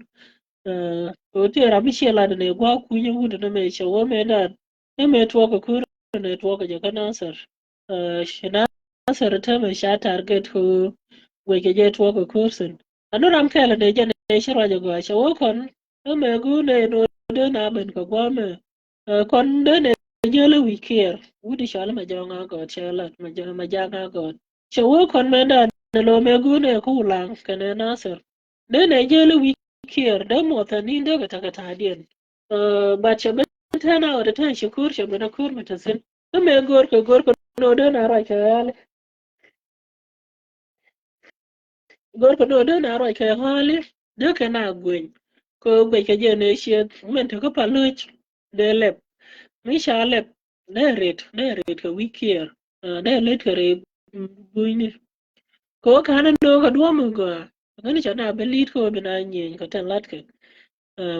[SPEAKER 1] ko te ra mi she la ne gwa ku nyu da me che wo me da me to ko ku network je kana sar shina sar ta me sha target ko we ke je to ko kursin anu ram kala ne je ne shira je go sha wo kon me gu ne no de na ben ko gwa me kon de ne je le we care wudi sha la ma janga go chela ma janga go sha wo kon me da ne lo me gu ne ku lang kana nasar de ne je le we care da mo ta ni de ga ta dien ba che tana da tan shukur shi na kur mata sin me gor ko no de na ra kale gor ko no de na ra kale de ka na gwen ko gwe ke je ne shi men to ko paluch de lep mi sha lep de ret ko wikier de let kare buini ko kana do ka do mu go ngani cha na belit ko bina nyen ko tan lat ke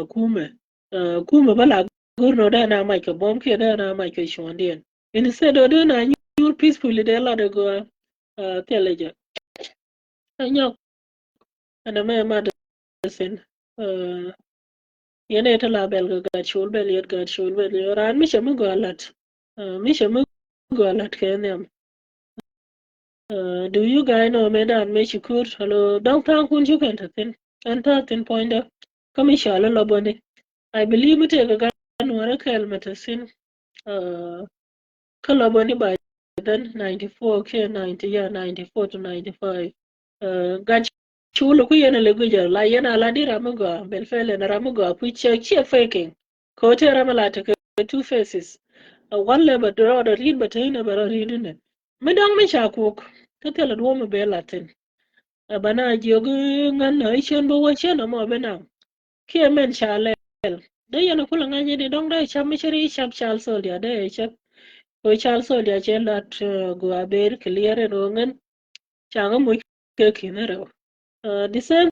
[SPEAKER 1] kuma bala gurno da na mai ka bom ke da na mai ka shondien instead of na you peacefully de la de go teleja anyo ana me ma de sen yene ta la bel ga chul bel yet ga chul bel ran mi shemu go lat ke nem do you guys know me dan me shukur hello don't thank kun you kan ta tin anta tin point kami shala lobone I believe it ga wara kalmata sin kala bani ba then 94 ke 90 ya 94 to 95 ga chulo ku yana le gujar la yana la dira mugo bel fele na ramugo ku che faking ko te ramala ta two faces one le ba do da rin ba tayina ba rin ne midang mi shakuk ta tele do mu be latin bana jogu ngan na chen bo wa chen mo bena ke men shale de yana kula nganye de dong da cham chiri chap chal sol dia de chap ko chal sol dia chen lat go aber clear no ngan changa mu ke kinero the same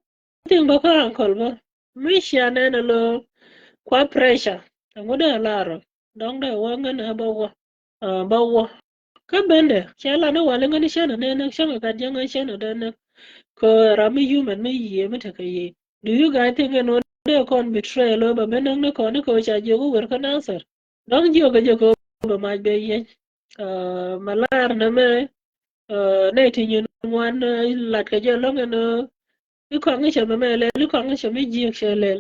[SPEAKER 1] thing ba ka ankol ba mi sha ne na lo kwa pressure ngoda laro dong da wa ngan ba wa ka bende chala no wale ngani shana ne na shanga ka janga shana da na ko rami human me ye mata kai do you guys think no de kon betray lo ba benang ne kon ko cha jogo wer kana answer don jogo ba ma be ye malar na me ne tinyu wan lat ka je lo no ko ngi che me le ko ngi che me ji che le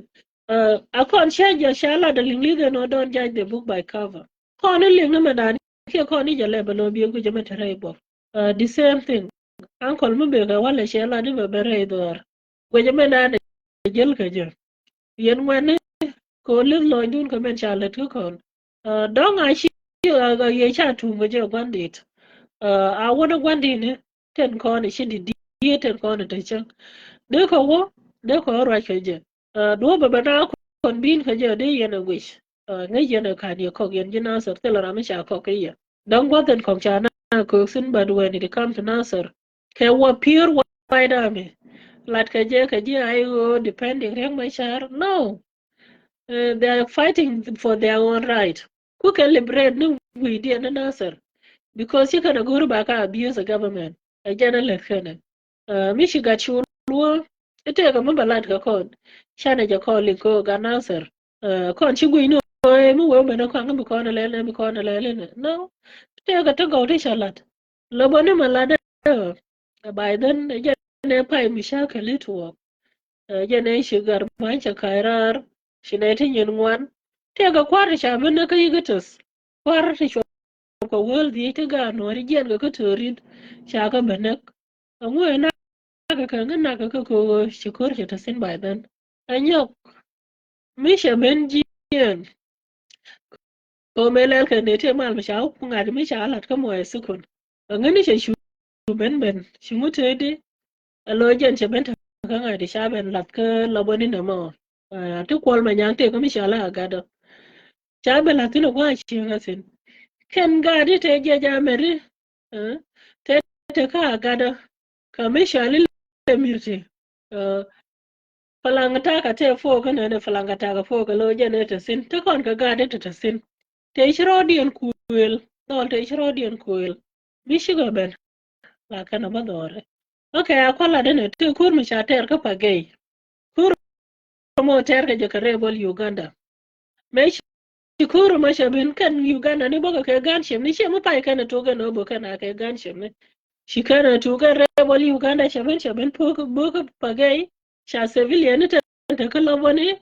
[SPEAKER 1] akon che je shala da lingli no don't judge the book by cover kon ling na madan ke kon ni je le ba lo bi ku je mata rai bo the same thing uncle mu be ga wala shala di ba bare dor ko je me na jel ka je yen wen ko le lo dun ko men chalet ko kon dong a chi ga ye cha tu go je bandit I want to one day ne ten kon shi di ten kon ta chang de ko ra ke je do ba na kon bin ke je de yana wish ngai yana ka ni ko yen jina sar tel ra mi sha ko ke ya dan go ten kon cha na ko sin ba when it come to nasar ke wa pure white army lat ke je ai depending reng mai shar no they are fighting for their own right who can liberate no we dia na nasar because you can go back abuse the government again election mi shiga chulo ite ga mabalat ka kon shana ja calling ko ga nasar kon chi gui no mu we me na kan mi kon le no ite ga to go te shalat lo bone malada by then ja ne pai mi shaka litwo ja ne shigar man cha kairar shine tin yin wan te ga kwar sha bin na kai gatus kwar ko world yi ta ga no rigen ga kuturin shaka banak amu na ga kan na ga ko shikur ta sin by then anyok misha benjien ko melel ka ne te mal misha ku ngad misha alat ka moy sukun ngani she ben shi mutede alo jen che ben ta ka ngadi sha ben lat ka laboni na mo to kwal ma nyang te ko misha la ga do cha ben lat no kwa chi ngasin ken gadi te ja meri te ka gada ka misha lile mirti falangata ka te fo kana ne falangata ka fo ka lo jene te sin te kon ka gadi te sin te ishrodian kuel dol te ishrodian kuel bishigo ben la kana badore okay akwala dene te kur misha ter ka pagei kur mo ter ka je rebel Uganda mesh Shukuru mashabin kan Uganda ne boka kai ganshem ni shemu pai kana toga no boka na kai ganshem ne shikana toga rebel Uganda shaben boka pagai sha civilian ta kala bane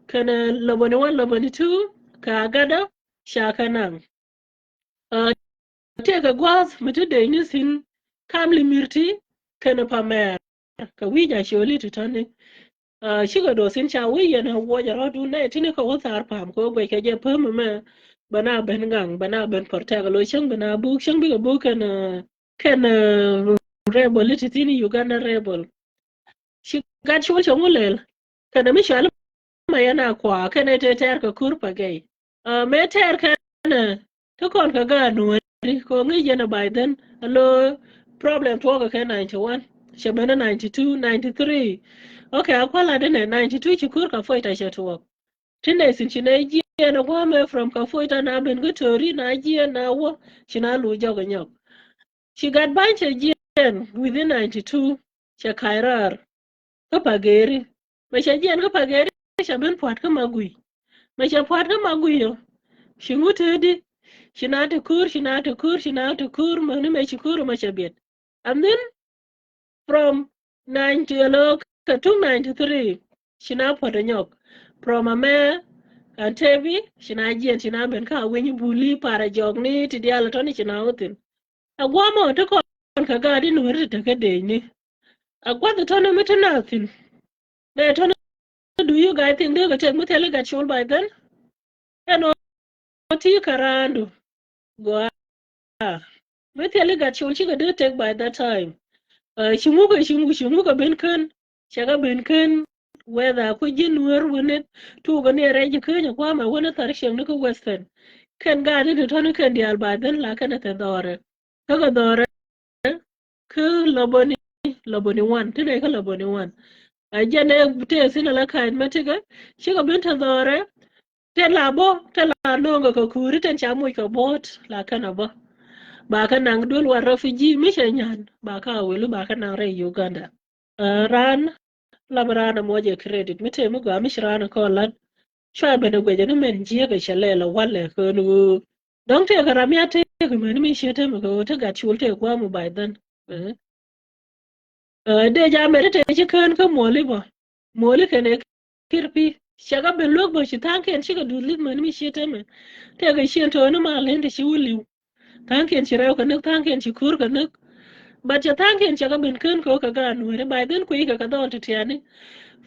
[SPEAKER 1] kana labone 1 labone 2 ka gada sha kana te ga gwas mutu da ni sin kamli mirti kana pamer ka wija sholi tutane shiga do sin cha wi yana woja rodu na tini ka wata pam ko gwe ke je pam ma bana ben gang bana ben porta lo shang bana bu shang bi bu kan rebel tini Uganda rebel shiga chwo chwo lel kana mi shala ma yana kwa kana te ter ka kurpa gai me ter kana to kon ka ga no ko ngi yana Biden allo problem to ka 91 shabana 92 93 okay akwala dene 92 chikur ka foita shetuwa tinde sin chine ji na gwame from ka foita na ben gutori na ji na wo china lu jogo nyok she got bunch within 92 che kairar ka pageri me che jien ka pageri che ben pot ka magui me che pot ka magui yo shingutedi china to kur mani me chikuru me che bet and then from 90 ka 293 shina potanyok from ame antevi shina jien shina ben ka wenyi buli para jogni ti diala toni shina utin agwamo to kon ka gadi no rita ka deni agwado toni mitanatin de toni do you guys think they take mutele got shown by then and oti karando go mutele got shown she got take by that time shimuga ben kan shaga ben kan whether ku jinwer wone tu ga ne reji kanya kwa ma wona tarshem ne ko western kan ga de to kan di albadan la kana ta dore kaga dore ku loboni 1 tide ka loboni 1 ajane te sina la kan matiga shiga ben ta dore te labo te la longa ko kuri ten chamu ko bot la kana ba ka nang dul war refugee mishenyan ba ka welu ba ka nang re Uganda ran labrana moje credit mite mu ga mishrana ko lad chwa bene gweje ne men jiye ga shalela wale ko nu don te ga ramya te ga men mi shete mu ko te ga chulte kwa mu by then de ja mere te ji kan ka moli kene kirpi shaga ben lok ba shi tanken shi ga dulit men mi shete men te ga shi to no ma lende shi wuli tanken shi rayo kanak tanken shi kur kanak but ya tanken shi ga ben kan ko ka ga no re by then ko yi ka dol tiyani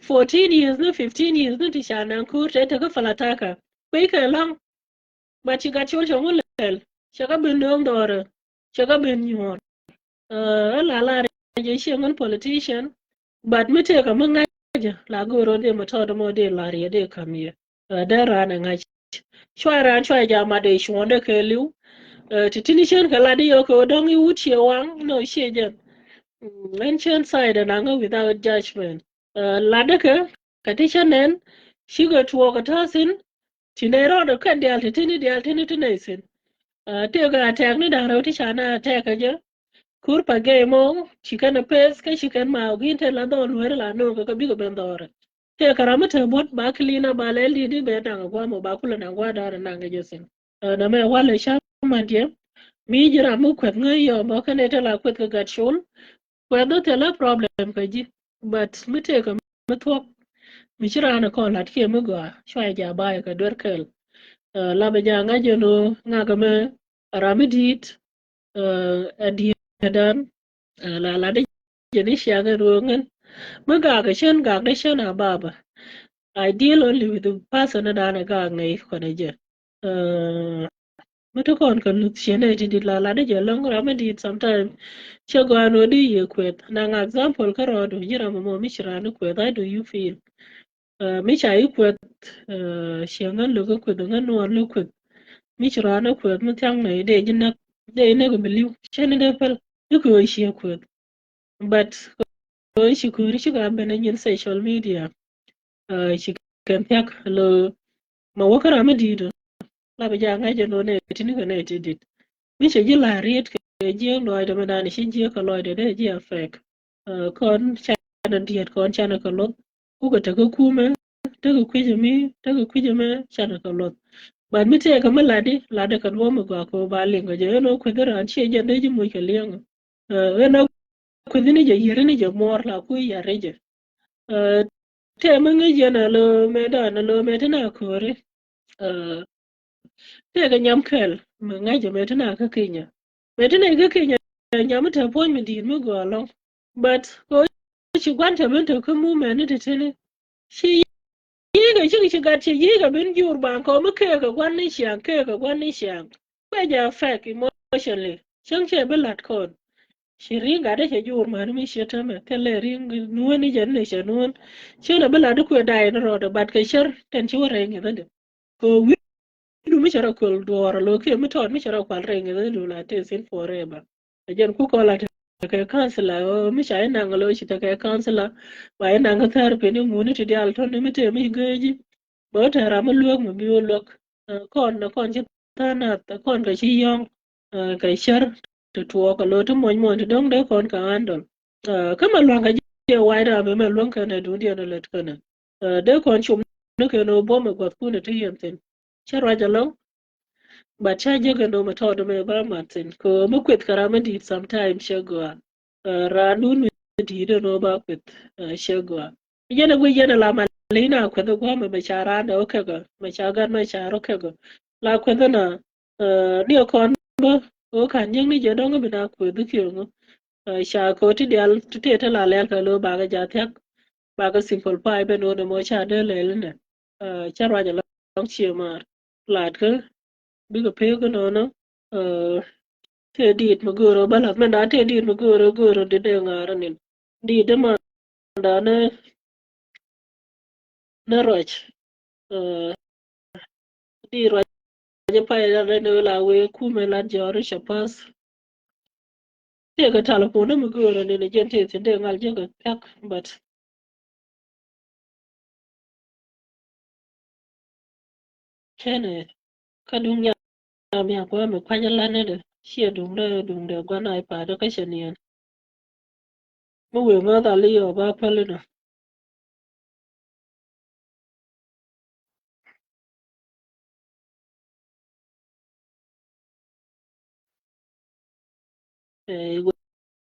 [SPEAKER 1] 14 years no 15 years no tishana kur te ka falataka ko yi ka lang but shi ga chol chol lel shi ga ben no dore chaga ben yor la la je shengan politician but mete ka manga la goro de mata da mo de la re de kamiye da rana nga shwara shwa ja ma de shwonde ke liu titini shen ka la de yo ko dong yu che wang no sheje mention side na nga without judgment la de ka tishanen shigo tuwo ka tasin tinero da kan de altini tinesin te ga attack ni da rawti chana attack je kurpa game chicken pes ka chicken ma ginte la don wer la no ka bi ko ben dore te karama te bot ba klina ba le li di be tanga gwa mo ba kula na gwa dare na nga jesin na me wala sha man je mi jira mu kwet ngayo mo ka ne te la kwet ka gat shul kwet te la problem ka ji but mi te ka mi thok mi jira na ko lat ke mu gwa shwa ja ba ka dor kel la be ja nga je no nga ka me ramidit adi dan la de jeni shaga rongan maga ga shan ga da shana baba I deal only with the person that I ga ngai ko da je mata kon kan shene ti la de je long ramadi sometimes chago no di ye kwet na nga example karo do jira mo mi shira no kwet how do you feel mi chai kwet shengan lo ko kwet ngan no lo kwet mi shira no kwet mu tang nei de jinna de ne go believe shene de pel ko shi kwet but she could she got been in social media she can pick lo ma wakara medido la be janga je no ne tini ko ne tidit mi she jila riet ke je no ida madani shi je ko lo de je afek kon chana diet kon chana ko lo ku ko ta ko kuma ta ko kwije me chana ko lo ba mi te ka maladi la de kan wo mo ko ba lingo je no ko dara shi je de je mo ke liang no ko ni je yere ni je mor la ku ya reje te mengi jena lo medana lo medana kore te ga nyam kel menga je medana ka kenya nyam ta pon mi di mu go lo but ko shi gwanta men to ku mu men de tene shi yiga shi ga ce yiga bin jur ban ko mu ke ga gwanni shan ko ja fake emotionally shan ce bilat ko shiringa da ke jur ma mi sheta me kale ring nuoni janne shanon shena bala da ko dai na roda bat ka shar tan ci wara ngi da ko wi du mi shara ko dora lo ke mi ton mi shara kwal rengi da lu la te sin forever ajen ku ko la ka kansala mi shay na ngalo shi ta ka kansala ba ina ga tar pe ni nguni ti dal ton mi te mi geji bo ta ra ma luok mi bi luok kon ci tana ta kon ka shi yong ka shar to tuwo ka lo to mon to dong de kon ka andon kama lwanga je waida be me lwanka na dunia na let kana de kon chum no ke no bo me got ku na tiyen charwa jalo ba cha je ga no mata do me ba matin ko mu kwet karama di sometimes shagwa ranun mi di do no ba kwet shagwa yana gwe yana la malina ko da gwa me chara da o kaga me chagar me charo kaga la ko da na dio kon bo o kan yin ni je dong bi na ko du kyo sha ko ti dial ti te la le ka lo ba ga ja tek ba ga simple pie be no mo cha de le ne charwa ja long chi mar lat ko bi ko pe ko no te dit ma goro bala men da te dit ma goro de de ngara nin di de ma da na roch di roch je pa ya ne la we ku me la jore chapas te ga telephone ma goro ne gente te de ngal je ga tak but kene kadung ya mi ko me kwanya la ne de she dung de gwa na pa de ka shenien mo we ma da li yo ba pale no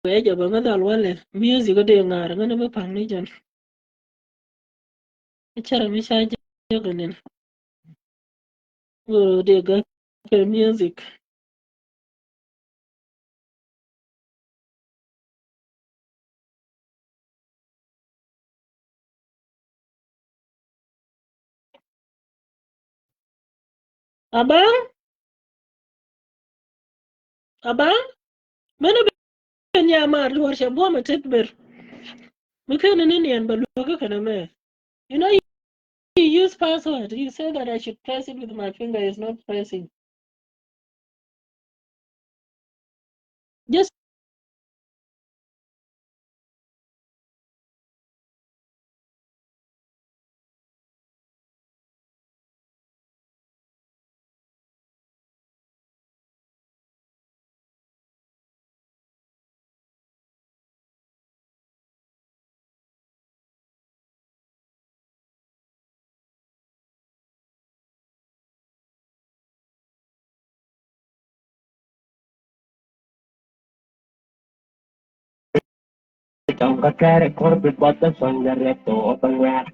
[SPEAKER 1] we je ba ma da wale music de ngar ngane ba pang ni jan chara mi sha je ga ne go de ga music abang mana ben ya mar warsha bo ma tedber mukana ne ne ba loka kana me you know you use password you say that I should press it with my finger is not pressing just
[SPEAKER 6] Don't go care corporate button son the reto open where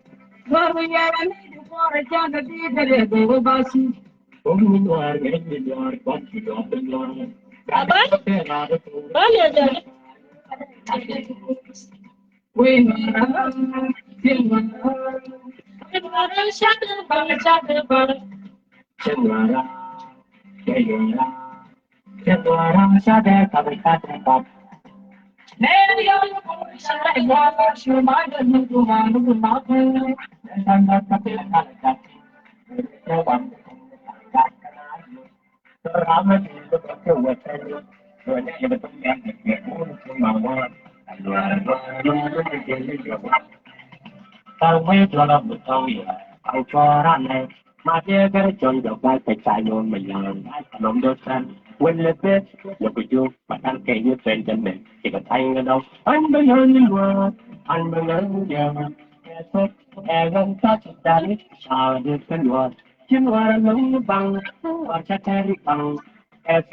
[SPEAKER 6] when the best look at you but I'm getting you friend and men take a time and I'm the only one I'm the only one and touch that child is the one you are alone bang or chattery bang as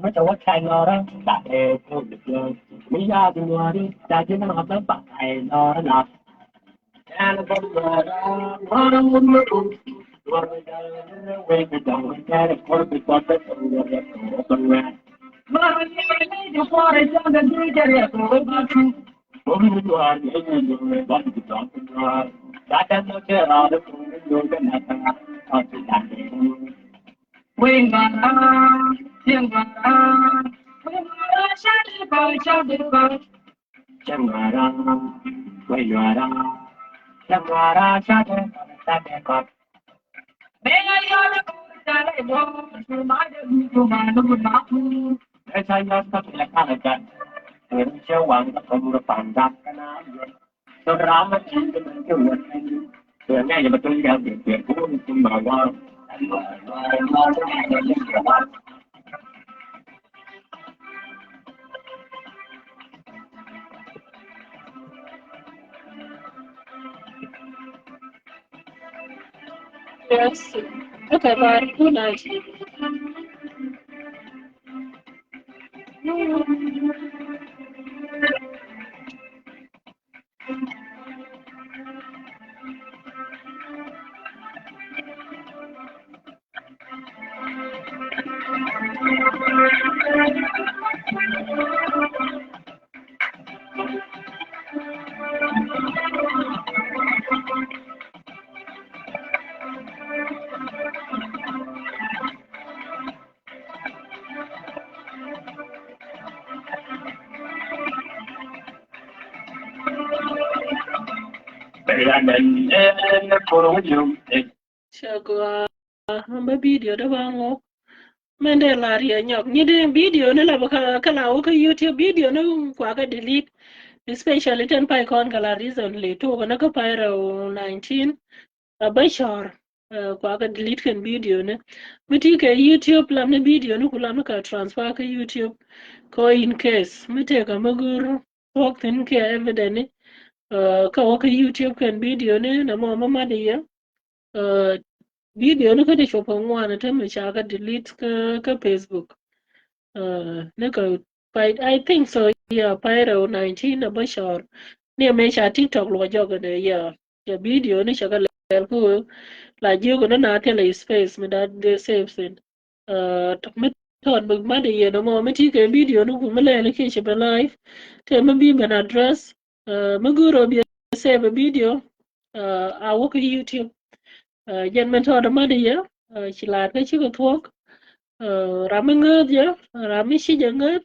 [SPEAKER 6] ไม่จะว่าใครรอแล้วแต่พูดเดือดไม่ยากเลยแต่ที่นั่งแล้วปักไอ้รอแล้ว And the bottom of the room, where the dog had a corporate bucket on the open rat. You for a young and that does not get out of where you are. Samara Shade, Sabekop. May I to my as I lost up in a Canada, when you want to come to find that canal. So Rama changed the you. So I never told you to get home to my world.
[SPEAKER 1] yes okay bye good night Chagwa hamba video da bango mende laria nyok nyide video ne la kala o ka YouTube video ne kwa ka delete especially ten pycon kala recently to na ka pyro 19 bashar kwa ka delete kan video ne miti ka YouTube lam ne video ne kula ka transfer ka YouTube ko in case mite ka magur walk in ke evidence ka waka YouTube kan video ne na mama da ya video ne ka da shofan wani ta mai shaka delete ka Facebook ne ka I think so yeah pyro 19 na bashar ne mai sha TikTok lo joga ne ya video ne shaka ko la jigo na tele space me that they save sin me ton bug ma da ya no mo meti ka video ne ku mele ke shi ba live te me bi ban address maguro bi save a video I work at YouTube jen men to da madiya chilat ka chi ko thok ramengad ya ramishi jangat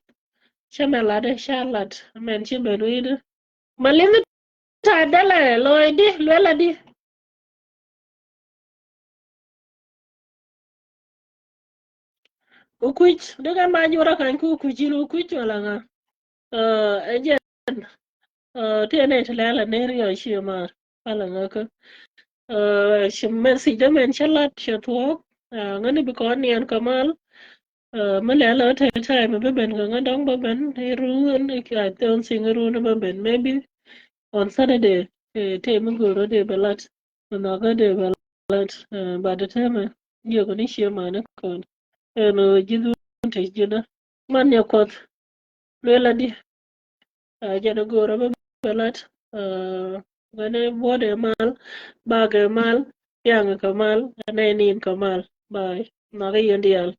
[SPEAKER 1] Chamela de Charlotte men chimbe ruide malimi ta dala loydi lela di ukuch daga majura kan ku kujilu ukuch wala nga ejen tiene lela nerio shima wala nga ka shimmen si da men Charlotte chatwo ngani bi ko nian kamal malela ta time be ben nga dong be ben ruun ka ton singaru na be ben maybe on Saturday te mugoro de balat na ga de balat by the time yo ko ni shima na kon no jidu te jina man ya kot lela di jana goro be balat gane bode mal bage mal yang kamal ane nin kamal bye na ga yendial